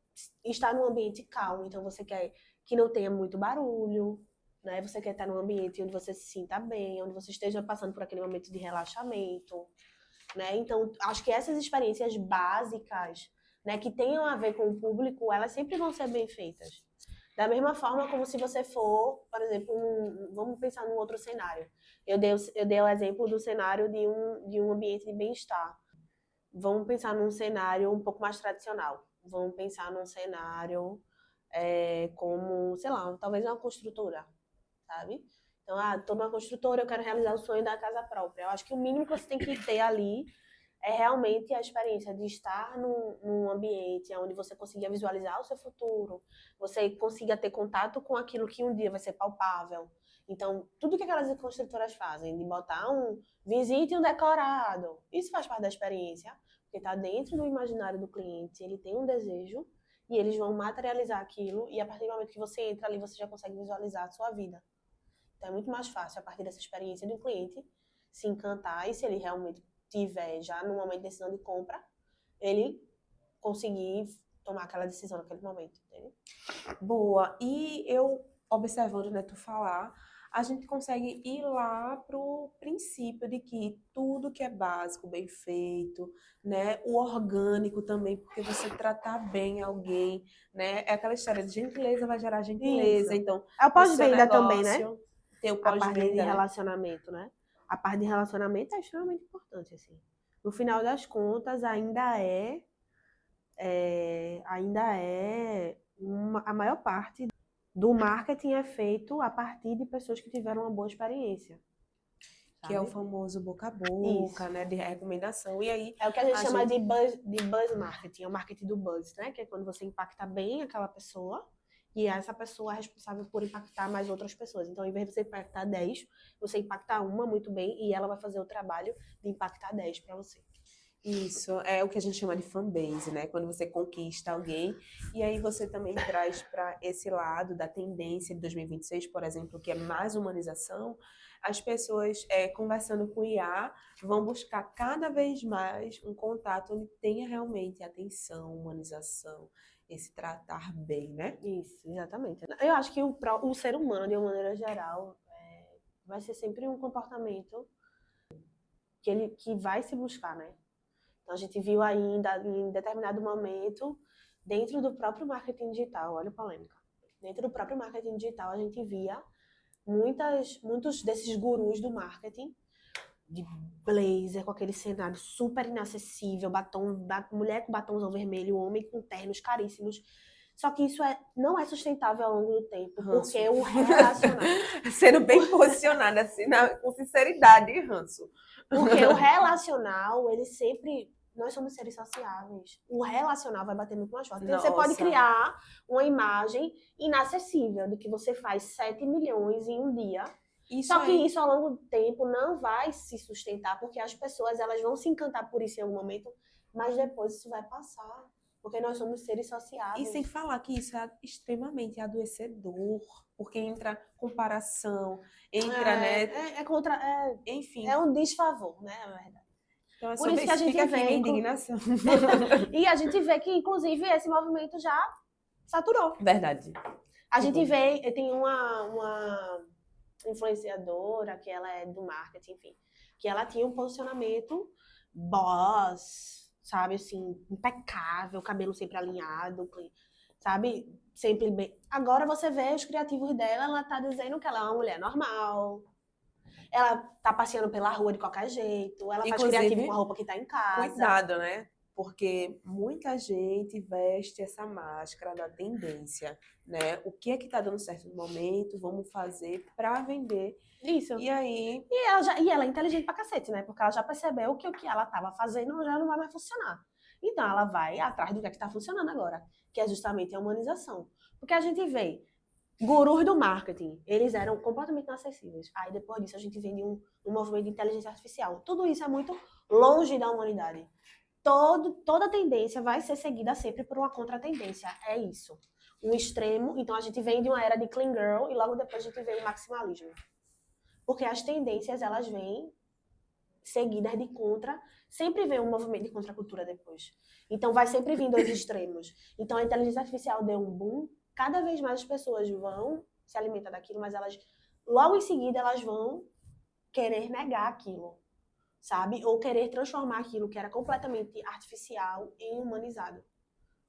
estar num ambiente calmo. Então, você quer que não tenha muito barulho, né? Você quer estar num ambiente onde você se sinta bem, onde você esteja passando por aquele momento de relaxamento, né? Então, acho que essas experiências básicas, né, que tenham a ver com o público, elas sempre vão ser bem feitas. Da mesma forma como se você for, por exemplo, vamos pensar num outro cenário. Eu dei o exemplo do cenário de um ambiente de bem-estar. Vamos pensar num cenário um pouco mais tradicional. Vamos pensar num cenário como, sei lá, talvez uma construtora, sabe? Então, tô numa construtora, eu quero realizar o sonho da casa própria. Eu acho que o mínimo que você tem que ter ali é realmente a experiência de estar num ambiente onde você consiga visualizar o seu futuro, você consiga ter contato com aquilo que um dia vai ser palpável. Então, tudo que aquelas construtoras fazem, de botar visite um decorado, isso faz parte da experiência, porque está dentro do imaginário do cliente, ele tem um desejo e eles vão materializar aquilo e a partir do momento que você entra ali, você já consegue visualizar a sua vida. Então, é muito mais fácil, a partir dessa experiência do cliente, se encantar e se ele realmente tiver já no momento de decisão de compra, ele conseguir tomar aquela decisão naquele momento, entendeu? Boa. E eu, observando, né, tu falar, a gente consegue ir lá pro princípio de que tudo que é básico, bem feito, né? O orgânico também, porque você tratar bem alguém, né? É aquela história de gentileza vai gerar gentileza. Isso. Então, É o o seu pós-venda também, né? negócio tem o A parte de pós-venda, né? relacionamento, né? A parte de relacionamento é extremamente importante, assim. No final das contas, a maior parte do marketing é feito a partir de pessoas que tiveram uma boa experiência. Que é o Sabe? famoso boca a boca, Isso. né? De recomendação. E aí, É o que a gente a chama gente- de buzz marketing, é o marketing do buzz, né? Que é quando você impacta bem aquela pessoa e essa pessoa é responsável por impactar mais outras pessoas. Então, ao invés de você impactar 10, você impacta uma muito bem e ela vai fazer o trabalho de impactar 10 para você. Isso é o que a gente chama de fanbase, né? Quando você conquista alguém e aí você também traz para esse lado da tendência de 2026, por exemplo, que é mais humanização. As pessoas conversando com o IA vão buscar cada vez mais um contato onde tenha realmente atenção, humanização, esse tratar bem, né? Isso, exatamente. Eu acho que o ser humano, de uma maneira geral, vai ser sempre um comportamento que vai se buscar, né? Então, a gente viu ainda em determinado momento, dentro do próprio marketing digital, olha a polêmica, dentro do próprio marketing digital, a gente via muitos desses gurus do marketing, de blazer, com aquele cenário super inacessível, mulher com batomzão vermelho, homem com ternos caríssimos. Só que isso não é sustentável ao longo do tempo, Ranço. porque o relacionamento... Sendo bem posicionada, assim, com sinceridade, ranço. Porque o relacional, ele sempre... Nós somos seres sociáveis. O relacional vai bater muito mais forte. Então, você pode Nossa. criar uma imagem inacessível de que você faz 7 milhões em um dia. Isso Só que aí. isso, ao longo do tempo, não vai se sustentar, porque as pessoas elas vão se encantar por isso em algum momento, mas depois isso vai passar. Porque nós somos seres sociáveis. E sem falar que isso é extremamente adoecedor, porque entra comparação, entra, né? Enfim. É um desfavor, né, na verdade. Então é Por sobre isso que a gente fica aqui vê minha indignação. E a gente vê que, inclusive, esse movimento já saturou. Verdade. A gente vê, tem uma influenciadora, que ela é do marketing, enfim, que ela tinha um posicionamento boss, sabe, assim, impecável, cabelo sempre alinhado, sabe, sempre bem. Agora você vê os criativos dela, ela tá dizendo que ela é uma mulher normal, ela tá passeando pela rua de qualquer jeito, ela faz criativo com a roupa que tá em casa. Cuidado, né? Porque muita gente veste essa máscara da tendência, né? O que é que tá dando certo no momento, vamos fazer pra vender. Isso. E aí... E ela é inteligente pra cacete, né? Porque ela já percebeu que o que ela tava fazendo já não vai mais funcionar. Então, ela vai atrás do que é que tá funcionando agora, que é justamente a humanização. Porque a gente vê gurus do marketing, eles eram completamente inacessíveis. Aí, depois disso, a gente vem de um movimento de inteligência artificial. Tudo isso é muito longe da humanidade. Toda tendência vai ser seguida sempre por uma contratendência. É isso. Um extremo. Então, a gente vem de uma era de clean girl e logo depois a gente vem do maximalismo. Porque as tendências, elas vêm seguidas de contra. Sempre vem um movimento de contracultura depois. Então, vai sempre vir dois extremos. Então, a inteligência artificial deu um boom. Cada vez mais as pessoas vão se alimentar daquilo, mas elas, logo em seguida, elas vão querer negar aquilo, sabe? Ou querer transformar aquilo que era completamente artificial em humanizado.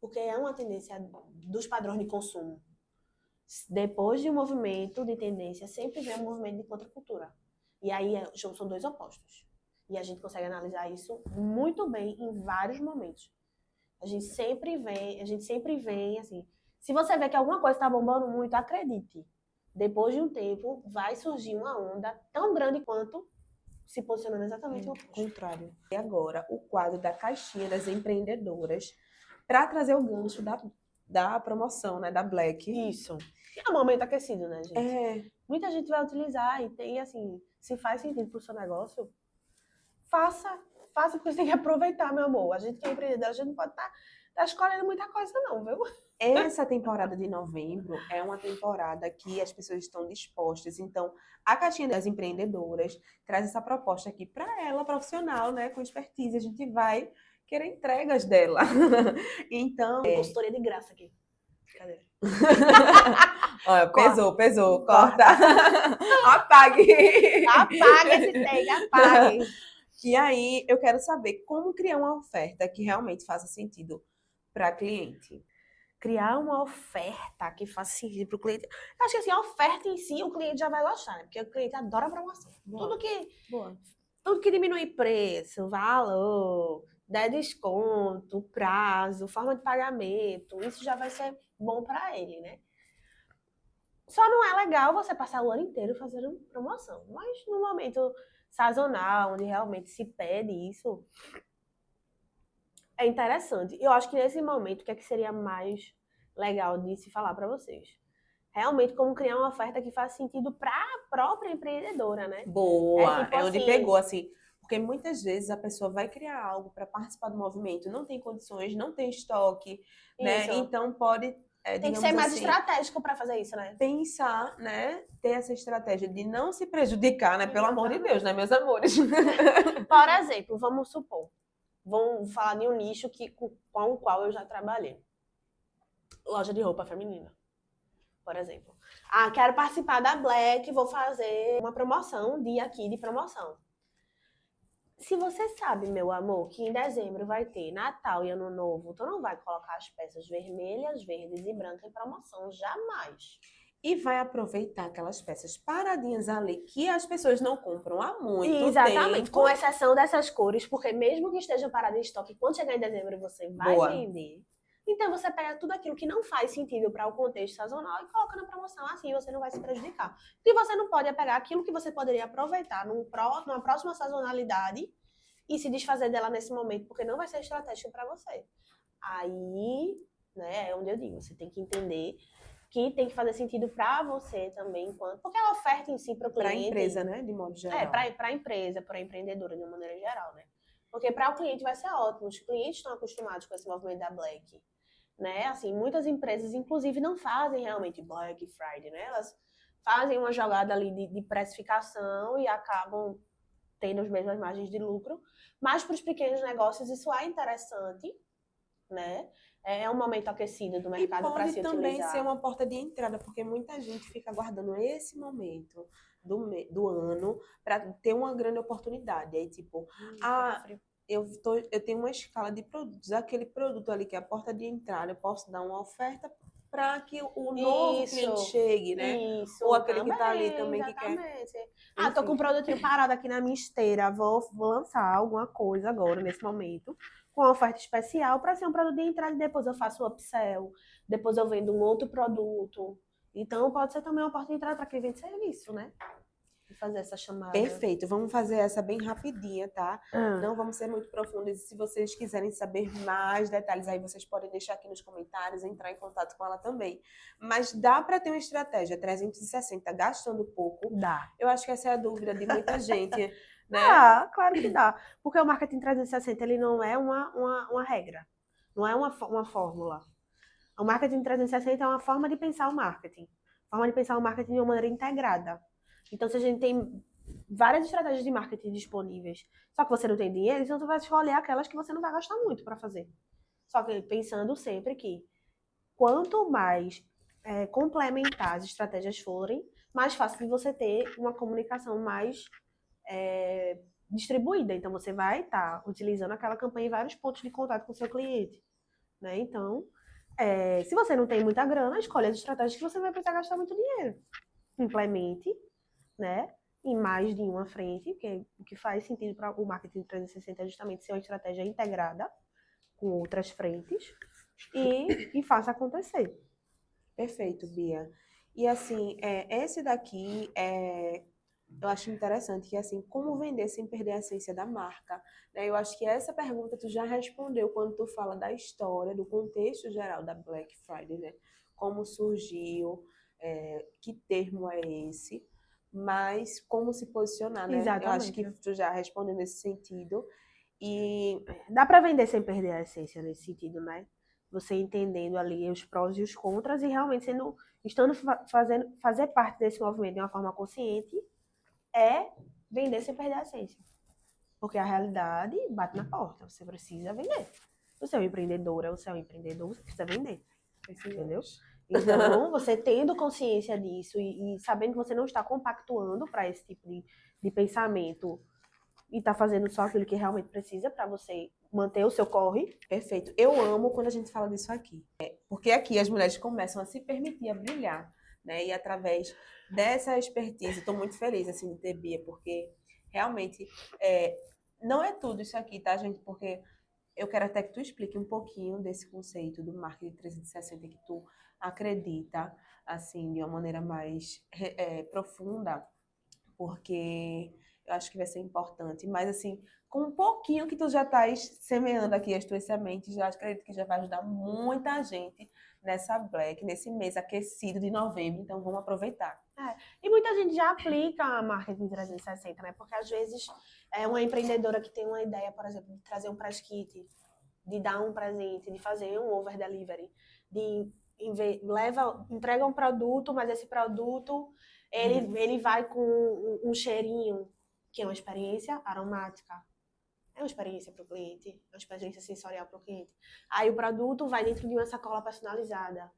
Porque é uma tendência dos padrões de consumo. Depois de um movimento de tendência, sempre vem um movimento de contracultura. E aí são dois opostos. E a gente consegue analisar isso muito bem em vários momentos. A gente sempre vem, assim... Se você vê que alguma coisa está bombando muito, acredite. Depois de um tempo, vai surgir uma onda tão grande quanto se posicionando exatamente o contrário. E agora, o quadro da caixinha das empreendedoras, para trazer o gancho da promoção, né, da Black. Isso. É um momento aquecido, né, gente? É. Muita gente vai utilizar e tem, assim, se faz sentido pro seu negócio, faça porque você tem que aproveitar, meu amor. A gente que é empreendedor, a gente não pode estar escolhendo muita coisa não, viu? Essa temporada de novembro é uma temporada que as pessoas estão dispostas. Então, a Caixinha das Empreendedoras traz essa proposta aqui para ela, profissional, né, com expertise. A gente vai querer entregas dela. Então, consultoria de graça aqui. Brincadeira. Olha, pesou, corta. Apague. Apaga esse take, apague. E aí, eu quero saber como criar uma oferta que realmente faça sentido para cliente. Criar uma oferta que faça sentido para o cliente. Eu acho que assim, a oferta em si, o cliente já vai gostar, né? Porque o cliente adora promoção. Boa. Tudo que diminui preço, valor, der desconto, prazo, forma de pagamento, isso já vai ser bom para ele, né? Só não é legal você passar o ano inteiro fazendo promoção. Mas no momento sazonal, onde realmente se pede isso, é interessante. Eu acho que nesse momento, o que é que seria mais legal de se falar para vocês? Realmente como criar uma oferta que faça sentido para a própria empreendedora, né? Boa, tipo é onde assim, pegou, assim. Porque muitas vezes a pessoa vai criar algo para participar do movimento, não tem condições, não tem estoque, né? Isso. Então pode, Tem que digamos ser mais assim, estratégico para fazer isso, né? pensar, né? Ter essa estratégia de não se prejudicar, né? Pelo amor de Exatamente. Deus, né, meus amores? Por exemplo, vamos supor, vamos falar de um nicho com o qual eu já trabalhei. Loja de roupa feminina, por exemplo. Ah, quero participar da Black, vou fazer uma promoção, um dia aqui de promoção. Se você sabe, meu amor, que em dezembro vai ter Natal e Ano Novo, tu não vai colocar as peças vermelhas, verdes e brancas em promoção, jamais. E vai aproveitar aquelas peças paradinhas ali que as pessoas não compram há muito Exatamente, tempo. com exceção dessas cores, porque mesmo que estejam paradas em estoque, quando chegar em dezembro você vai Boa. vender. Então você pega tudo aquilo que não faz sentido para o contexto sazonal e coloca na promoção, assim você não vai se prejudicar. O que você não pode é pegar aquilo que você poderia aproveitar numa próxima sazonalidade e se desfazer dela nesse momento, porque não vai ser estratégico para você. Aí, né, é onde eu digo, você tem que entender que tem que fazer sentido para você também, porque a oferta em si para o cliente... Para a empresa, né, de modo geral. para a empresa, para a empreendedora, de uma maneira geral, né? Porque para o cliente vai ser ótimo, os clientes estão acostumados com esse movimento da Black, né? Assim, muitas empresas, inclusive, não fazem realmente Black Friday, né? Elas fazem uma jogada ali de precificação e acabam tendo as mesmas margens de lucro, mas para os pequenos negócios isso é interessante, né? É um momento aquecido do mercado para se utilizar. E pode também ser uma porta de entrada, porque muita gente fica aguardando esse momento do ano para ter uma grande oportunidade. Aí, tipo, eu tenho uma escala de produtos, aquele produto ali que é a porta de entrada, eu posso dar uma oferta para que o novo cliente chegue, né? Isso, ou aquele que está ali também exatamente. que quer. Ah, tô com um produtinho parado aqui na minha esteira, vou lançar alguma coisa agora, nesse momento, com uma oferta especial para ser um produto de entrada e depois eu faço o upsell, depois eu vendo um outro produto. Então pode ser também uma porta de entrada para quem vende serviço, né? E fazer essa chamada. Perfeito, vamos fazer essa bem rapidinha, tá? Não vamos ser muito profundos. Se vocês quiserem saber mais detalhes, aí vocês podem deixar aqui nos comentários, entrar em contato com ela também. Mas dá para ter uma estratégia 360 gastando pouco? Dá. Eu acho que essa é a dúvida de muita gente, né? Ah, claro que dá. Porque o marketing 360, ele não é uma regra. Não é uma fórmula. O marketing 360 é uma forma de pensar o marketing. Forma de pensar o marketing de uma maneira integrada. Então, se a gente tem várias estratégias de marketing disponíveis, só que você não tem dinheiro, então você vai escolher aquelas que você não vai gastar muito para fazer. Só que pensando sempre que quanto mais complementar as estratégias forem, mais fácil de você ter uma comunicação mais distribuída. Então, você vai estar utilizando aquela campanha em vários pontos de contato com o seu cliente. Né? Então, se você não tem muita grana, escolhe as estratégias que você vai precisar gastar muito dinheiro. Implemente, né? Em mais de uma frente, que o que faz sentido para o marketing 360 é justamente ser uma estratégia integrada com outras frentes e faça acontecer. Perfeito, Bia. E assim, esse daqui eu acho interessante, que assim, como vender sem perder a essência da marca? Né? Eu acho que essa pergunta tu já respondeu quando tu fala da história, do contexto geral da Black Friday, né? Como surgiu, que termo é esse, mas como se posicionar, né? Exatamente. Eu acho que tu já respondeu nesse sentido. E dá para vender sem perder a essência nesse sentido, né? Você entendendo ali os prós e os contras e realmente fazer parte desse movimento de uma forma consciente é vender sem perder a essência. Porque a realidade bate na porta, você precisa vender. Você é um empreendedor, você precisa vender. Entendeu? Então, você tendo consciência disso e sabendo que você não está compactuando para esse tipo de pensamento e está fazendo só aquilo que realmente precisa para você manter o seu corre. Perfeito. Eu amo quando a gente fala disso aqui. Porque aqui as mulheres começam a se permitir a brilhar, né? E através dessa expertise, estou muito feliz, assim, de ter Bia, porque realmente não é tudo isso aqui, tá, gente? Porque eu quero até que tu explique um pouquinho desse conceito do marketing 360 que tu acredita, assim, de uma maneira mais profunda, porque eu acho que vai ser importante. Mas, assim, com um pouquinho que tu já estás semeando aqui as tuas sementes, já acredito que já vai ajudar muita gente nessa Black, nesse mês aquecido de novembro. Então, vamos aproveitar. E muita gente já aplica a marketing 360, né? Porque às vezes é uma empreendedora que tem uma ideia, por exemplo, de trazer um press kit, de dar um presente, de fazer um over delivery, entrega um produto, mas esse produto ele vai com um cheirinho, que é uma experiência aromática. É uma experiência para o cliente, é uma experiência sensorial para o cliente. Aí o produto vai dentro de uma sacola personalizada.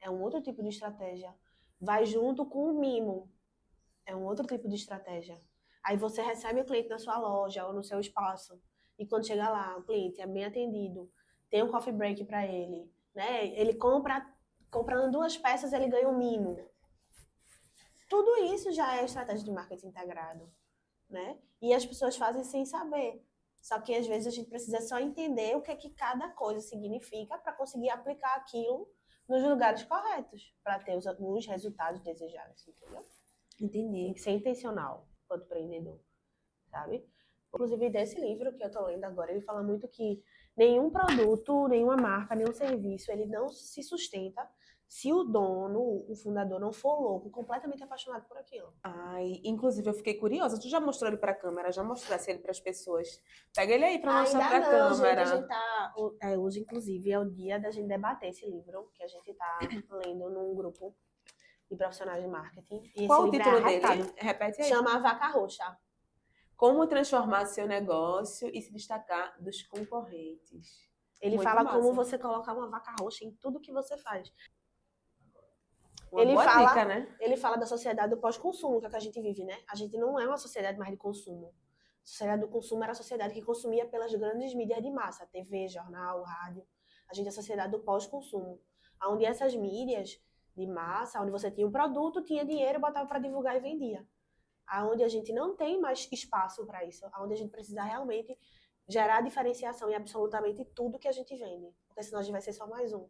É um outro tipo de estratégia. Vai junto com o mimo. É um outro tipo de estratégia. Aí você recebe o cliente na sua loja ou no seu espaço. E quando chega lá, o cliente é bem atendido. Tem um coffee break para ele. Né? Ele comprando 2 peças, ele ganha um mimo. Tudo isso já é estratégia de marketing integrado. Né? E as pessoas fazem sem saber. Só que às vezes a gente precisa só entender o que é que cada coisa significa para conseguir aplicar aquilo nos lugares corretos, para ter os resultados desejados, entendeu? Entendi. Tem que ser intencional quanto empreendedor, sabe? Inclusive, desse livro que eu tô lendo agora, ele fala muito que nenhum produto, nenhuma marca, nenhum serviço, ele não se sustenta se o dono, o fundador, não for louco, completamente apaixonado por aquilo. Ai, inclusive, eu fiquei curiosa. Tu já mostrou ele pra câmera? Já mostrasse ele pras pessoas? Pega ele aí pra mostrar pra câmera. Gente, a gente tá... hoje, inclusive, é o dia da gente debater esse livro, que a gente tá lendo num grupo de profissionais de marketing. E Qual o esse livro título é dele? Repete aí. Chama A Vaca Roxa. Como transformar seu negócio e se destacar dos concorrentes. Ele Muito fala massa. como você colocar uma vaca roxa em tudo que você faz. Uma boa dica, né? Ele fala da sociedade do pós-consumo, que é o que a gente vive, né? A gente não é uma sociedade mais de consumo. A sociedade do consumo era a sociedade que consumia pelas grandes mídias de massa, TV, jornal, rádio. A gente é a sociedade do pós-consumo, onde essas mídias de massa, onde você tinha um produto, tinha dinheiro, botava para divulgar e vendia. Onde a gente não tem mais espaço para isso, onde a gente precisa realmente gerar diferenciação em absolutamente tudo que a gente vende, porque senão a gente vai ser só mais um.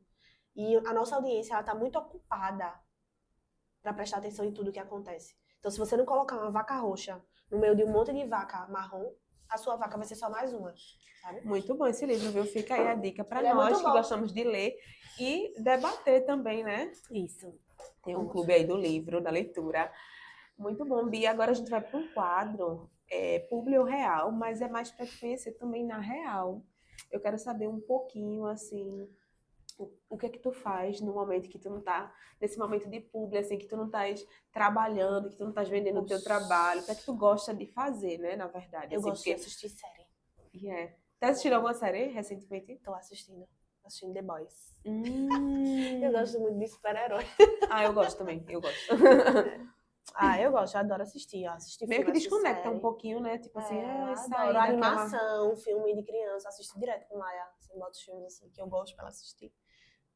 E a nossa audiência, ela está muito ocupada para prestar atenção em tudo que acontece. Então, se você não colocar uma vaca roxa no meio de um monte de vaca marrom, a sua vaca vai ser só mais uma, sabe? Muito bom esse livro, viu? Fica aí a dica para Ele é nós muito que bom. gostamos de ler e debater também, né? Isso. Tem um clube aí do livro, da leitura. Muito bom, Bia. Agora a gente vai para um quadro, Publi ou Real, mas é mais para te conhecer também na real. Eu quero saber um pouquinho, assim, o que é que tu faz no momento que tu não tá, nesse momento de publi, assim, que tu não estás trabalhando, que tu não estás vendendo o teu trabalho. O que é que tu gosta de fazer, né, na verdade? Eu assim, gosto de assistir série. Tá assistindo alguma série recentemente? Tô assistindo The Boys. Eu gosto muito de super-herói. Ah, eu gosto também, eu gosto. Eu gosto, eu adoro assistir. Assistir Meio que filme, desconecta série. um pouquinho, né? Tipo assim, Eu sair adoro daquela... animação, filme de criança, assisto direto com Maia. Assim, boto os filmes assim, que eu gosto pra ela assistir.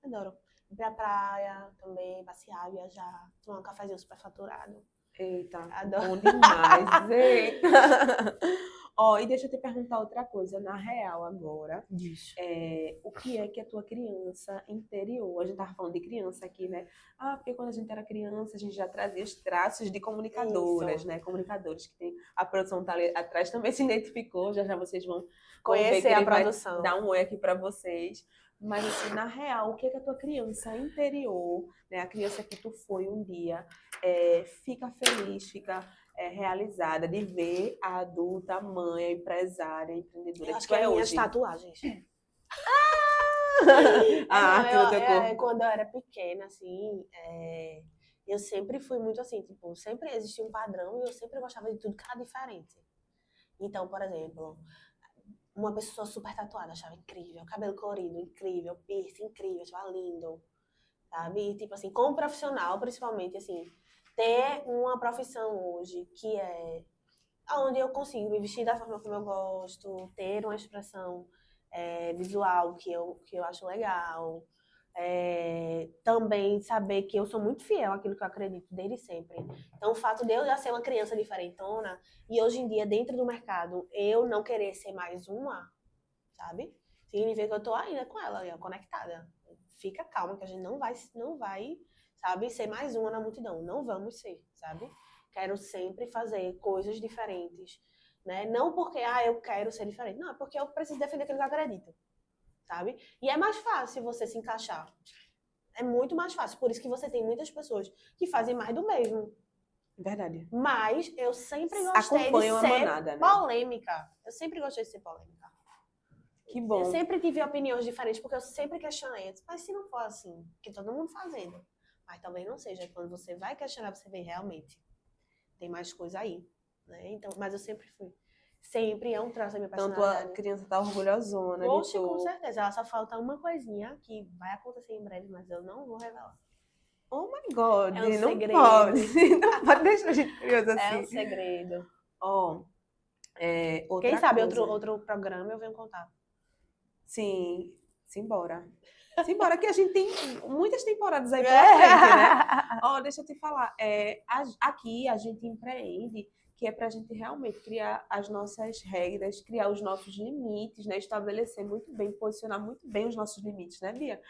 Adoro. Ir pra praia também, passear, viajar, tomar um cafezinho super faturado. Eita, Adoro. bom demais. Eita. Ó, e deixa eu te perguntar outra coisa, na real agora. Diz. O que é que a tua criança interior, a gente tava falando de criança aqui, né? Porque quando a gente era criança, a gente já trazia os traços de comunicadoras, Isso. né? Comunicadores que tem, a produção tá ali atrás também se identificou, já vocês vão Conhecer ver que a ele vai produção. dar um oi aqui pra vocês. Mas assim, na real, o que é que a tua criança interior, né? A criança que tu foi um dia, fica feliz, fica realizada de ver a adulta, a mãe, a empresária, a empreendedora Eu acho que tu que é é minhas hoje. tatuagens. Quando eu era pequena, assim, eu sempre fui muito assim, tipo, sempre existia um padrão e eu sempre gostava de tudo que era diferente. Então, por exemplo, uma pessoa super tatuada, achava incrível, cabelo colorido, incrível, piercing, incrível, achava lindo. sabe? E, tipo assim, como profissional, principalmente, assim, ter uma profissão hoje que é onde eu consigo me vestir da forma como eu gosto, ter uma expressão visual que eu acho legal, também saber que eu sou muito fiel àquilo que eu acredito desde sempre. Então, o fato de eu já ser uma criança diferentona e hoje em dia, dentro do mercado, eu não querer ser mais uma, sabe? Significa que eu tô ainda com ela, conectada. Fica calma, que a gente não vai, sabe, ser mais uma na multidão. Não vamos ser, sabe? Quero sempre fazer coisas diferentes, né? Não porque, eu quero ser diferente. Não, é porque eu preciso defender aquilo que eu acredito, sabe? E é mais fácil você se encaixar. É muito mais fácil. Por isso que você tem muitas pessoas que fazem mais do mesmo. Verdade. Mas eu sempre gostei Acompanham de a ser manada, né? polêmica. Eu sempre gostei de ser polêmica. Que bom. Eu sempre tive opiniões diferentes, porque eu sempre questionei. Mas se não for assim, que todo mundo fazendo. Mas talvez não seja. Quando você vai questionar, você vê realmente. Tem mais coisa aí. Né? Então, mas eu sempre fui. Sempre é um traço da minha Então, personalidade. tua criança tá orgulhosona de Oxe, tu. com certeza. Ela só falta uma coisinha que vai acontecer em breve, mas eu não vou revelar. Oh my God, É um não segredo. pode. Não pode deixar a gente curiosa assim. É um segredo. Ó, outra Quem sabe coisa. outro programa eu venho contar. Sim, simbora. Simbora, que a gente tem muitas temporadas aí pela frente, né? Ó, deixa eu te falar. Aqui a gente empreende, que é pra gente realmente criar as nossas regras, criar os nossos limites, né? Estabelecer muito bem, posicionar muito bem os nossos limites, né, Bia?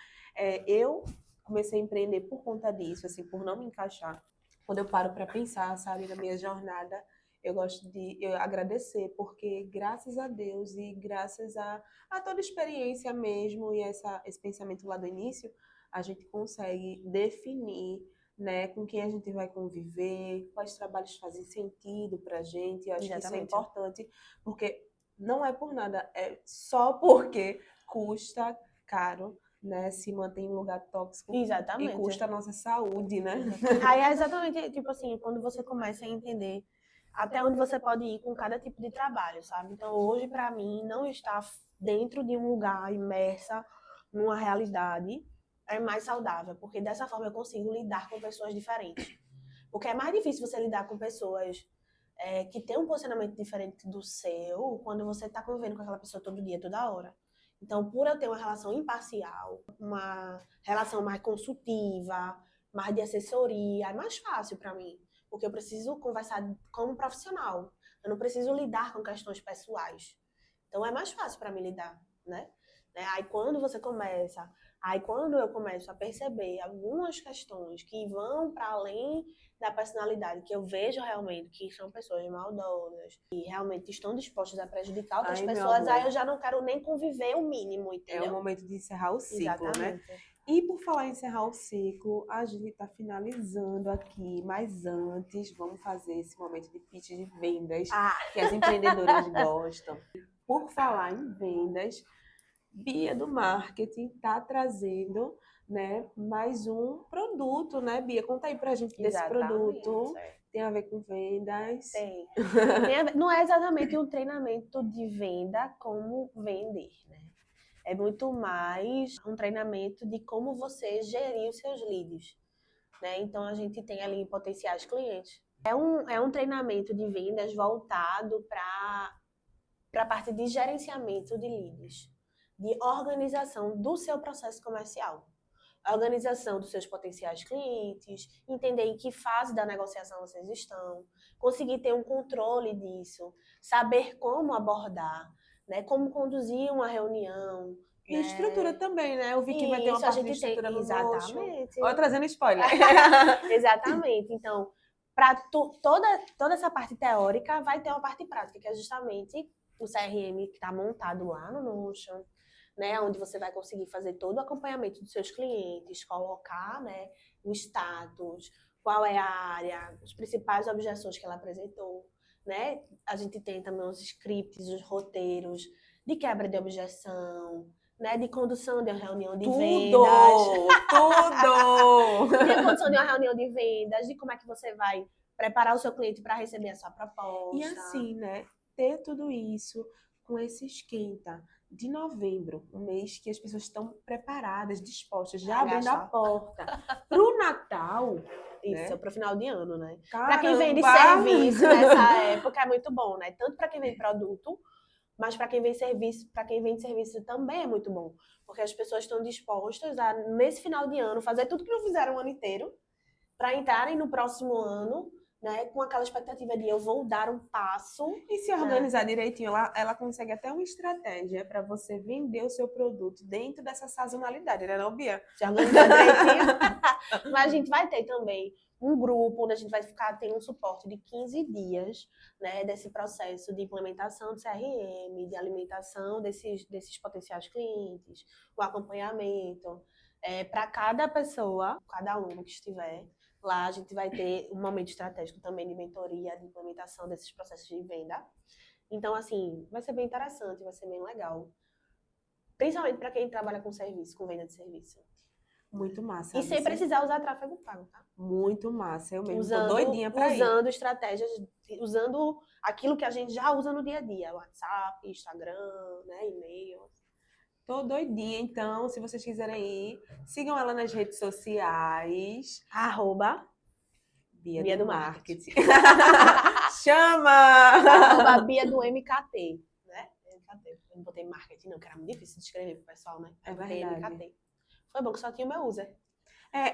Eu comecei a empreender por conta disso, assim, por não me encaixar. Quando eu paro para pensar, sabe, na minha jornada, eu gosto de agradecer, porque graças a Deus e graças a toda a experiência mesmo e esse pensamento lá do início, a gente consegue definir, né, com quem a gente vai conviver, quais trabalhos fazem sentido pra gente. Eu acho que isso é Exatamente. importante, porque não é por nada, é só porque custa caro, né, se manter em um lugar tóxico. Exatamente. E custa a nossa saúde, né? Aí é exatamente, tipo assim, quando você começa a entender até onde você pode ir com cada tipo de trabalho, sabe? Então, hoje, pra mim, não estar dentro de um lugar imersa numa realidade é mais saudável, porque dessa forma eu consigo lidar com pessoas diferentes. Porque é mais difícil você lidar com pessoas que têm um posicionamento diferente do seu quando você está convivendo com aquela pessoa todo dia, toda hora. Então, por eu ter uma relação imparcial, uma relação mais consultiva, mais de assessoria, é mais fácil para mim. Porque eu preciso conversar como profissional. Eu não preciso lidar com questões pessoais. Então, é mais fácil para mim lidar, né? Aí, quando eu começo a perceber algumas questões que vão para além da personalidade, que eu vejo realmente que são pessoas maldosas, que realmente estão dispostas a prejudicar outras pessoas, aí eu já não quero nem conviver o mínimo, entendeu? É o momento de encerrar o ciclo, Exatamente. né? E por falar em encerrar o ciclo, a gente está finalizando aqui, mas antes vamos fazer esse momento de pitch de vendas que as empreendedoras gostam. Por falar em vendas, Bia do Marketing está trazendo, né, mais um produto, né, Bia? Conta aí pra gente desse produto. Tem a ver com vendas? Tem. Não é exatamente um treinamento de venda como vender, né? É muito mais um treinamento de como você gerir os seus leads, né? Então, a gente tem ali potenciais clientes. É um treinamento de vendas voltado para a parte de gerenciamento de leads, de organização do seu processo comercial. A organização dos seus potenciais clientes, entender em que fase da negociação vocês estão, conseguir ter um controle disso, saber como abordar, né, como conduzir uma reunião. E a estrutura também, né? Eu vi que vai ter uma parte de estrutura no Exatamente. Olha, trazendo spoiler. Exatamente. Então, para toda essa parte teórica, vai ter uma parte prática, que é justamente o CRM que está montado lá no Notion, né, onde você vai conseguir fazer todo o acompanhamento dos seus clientes, colocar, né, o status, qual é a área, as principais objeções que ela apresentou, né? A gente tem também os scripts, os roteiros de quebra de objeção, né, de condução de uma reunião de vendas. Tudo! De condução de uma reunião de vendas, de como é que você vai preparar o seu cliente para receber a sua proposta. E assim, né, ter tudo isso com esse esquenta de novembro, um mês que as pessoas estão preparadas, dispostas, já abrindo a porta. Pro Natal, Isso, né? pro final de ano, né? Caramba! Pra quem vende serviço nessa época é muito bom, né? Tanto pra quem vende produto, mas para quem vende serviço também é muito bom. Porque as pessoas estão dispostas a, nesse final de ano, fazer tudo que não fizeram o ano inteiro, para entrarem no próximo ano, né, com aquela expectativa de eu vou dar um passo. E se organizar direitinho, ela consegue até uma estratégia para você vender o seu produto dentro dessa sazonalidade, né, não, Bia? Se organizar direitinho. Mas a gente vai ter também um grupo onde a gente vai ter um suporte de 15 dias, né, desse processo de implementação do CRM, de alimentação desses potenciais clientes, o acompanhamento. Para cada pessoa, cada aluno que estiver lá, a gente vai ter um momento estratégico também de mentoria, de implementação desses processos de venda. Então, assim, vai ser bem interessante, vai ser bem legal. Principalmente para quem trabalha com serviço, com venda de serviço. Muito massa. E sem precisar usar tráfego pago, tá? Muito massa. Eu mesmo tô doidinha pra ir. Usando estratégias, usando aquilo que a gente já usa no dia a dia. WhatsApp, Instagram, né, e-mail. Tô doidinha, então, se vocês quiserem ir, sigam ela nas redes sociais. Bia do Marketing. Chama! Bia do MKT, né? MKT. Eu não botei marketing, não, que era muito difícil de escrever pro pessoal, né? É verdade. MKT. Foi bom que só tinha o meu user.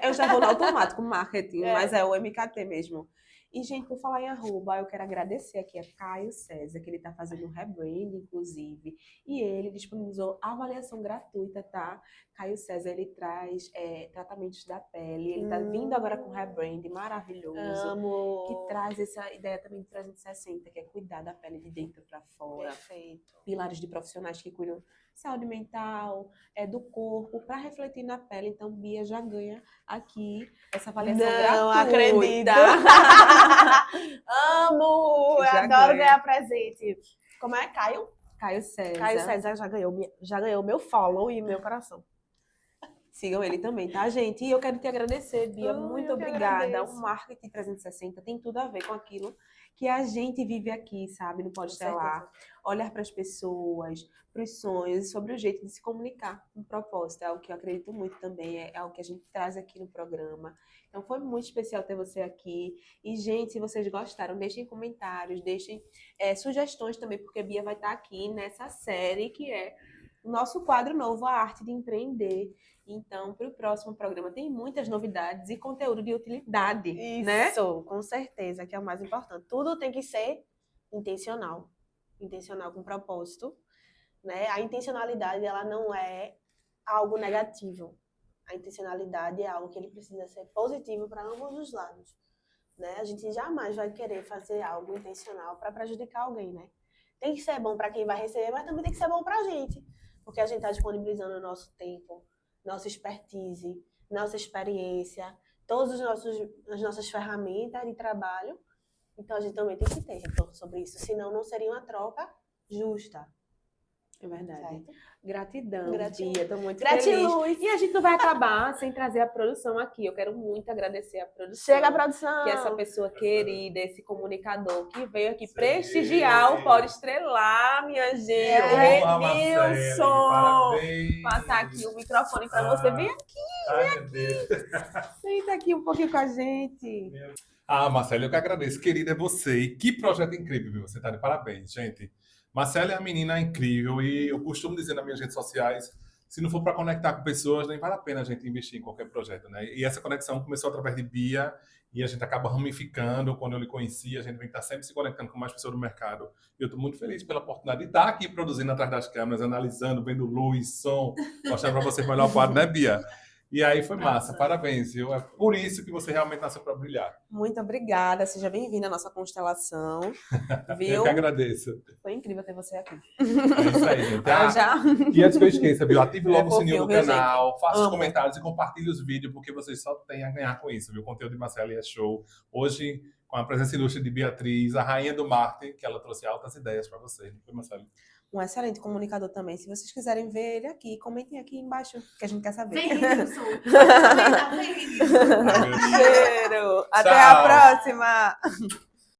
Eu já vou no automático marketing, mas é o MKT mesmo. E, gente, por falar em arroba, eu quero agradecer aqui a Caio César, que ele tá fazendo um rebrand, inclusive. E ele disponibilizou avaliação gratuita, tá? Caio César, ele traz tratamentos da pele. Ele tá vindo agora com um rebrand maravilhoso. Amo. Que traz essa ideia também de 360, que é cuidar da pele de dentro pra fora. Perfeito. Pilares de profissionais que cuidam saúde mental, do corpo, para refletir na pele. Então, Bia já ganha aqui essa avaliação gratuita. Não acredito. Amo! Eu adoro ganhar presente. Como é? Caio? Caio César. Caio César já ganhou meu follow e meu coração. Sigam ele também, tá, gente? E eu quero te agradecer, Bia. Muito obrigada. O Marketing 360 tem tudo a ver com aquilo que a gente vive aqui, sabe? No Pode Estelar. Olhar para as pessoas, para os sonhos, sobre o jeito de se comunicar. Um propósito, é algo que eu acredito muito também. É algo que a gente traz aqui no programa. Então, foi muito especial ter você aqui. E, gente, se vocês gostaram, deixem comentários, deixem sugestões também, porque a Bia vai estar aqui nessa série que é o nosso quadro novo, A Arte de Empreender. Então, para o próximo programa tem muitas novidades e conteúdo de utilidade, né? Isso, com certeza, que é o mais importante. Tudo tem que ser intencional com propósito, né? A intencionalidade, ela não é algo negativo. A intencionalidade é algo que ele precisa ser positivo para ambos os lados, né? A gente jamais vai querer fazer algo intencional para prejudicar alguém, né? Tem que ser bom para quem vai receber, mas também tem que ser bom para a gente, porque a gente está disponibilizando o nosso tempo, nossa expertise, nossa experiência, todas as nossas ferramentas de trabalho. Então, a gente também tem que ter retorno sobre isso, senão não seria uma troca justa. É verdade. Certo? Gratidão, Gratidão. Bia. Estou muito Gratiluz. feliz. E a gente não vai acabar sem trazer a produção aqui. Eu quero muito agradecer a produção. Chega a produção! Que essa pessoa querida, esse comunicador que veio aqui prestigiar o Pode Estrelar, minha gente. Renilson! Parabéns! Passar aqui o microfone para você. Vem aqui, Senta aqui um pouquinho com a gente. Marcela, eu que agradeço. Querida, é você. E que projeto incrível, viu? Você tá de parabéns, gente. Marcela é uma menina incrível e eu costumo dizer nas minhas redes sociais, se não for para conectar com pessoas, nem vale a pena a gente investir em qualquer projeto, né? E essa conexão começou através de Bia e a gente acaba ramificando. Quando eu lhe conheci, a gente vem estar sempre se conectando com mais pessoas do mercado. E eu estou muito feliz pela oportunidade de estar aqui produzindo atrás das câmeras, analisando, vendo luz, som, mostrando para vocês melhor o quadro, né, Bia? E aí foi massa, parabéns, viu? É por isso que você realmente nasceu para brilhar. Muito obrigada, seja bem-vinda à nossa constelação, viu? Eu que agradeço. Foi incrível ter você aqui. É isso aí, gente. Já? E antes que eu esqueça, viu? Ative logo o sininho do viu, canal, faça os Amo. comentários e compartilhe os vídeos, porque vocês só têm a ganhar com isso, viu? O conteúdo de Marcela é show. Hoje, com a presença ilustre de Beatriz, a rainha do marketing, que ela trouxe altas ideias para vocês. Não foi, Marcela? Um excelente comunicador também. Se vocês quiserem ver ele aqui, comentem aqui embaixo, que a gente quer saber. Vem, Renilson! Ai, meu Deus. Cheiro! Até Tchau. a próxima!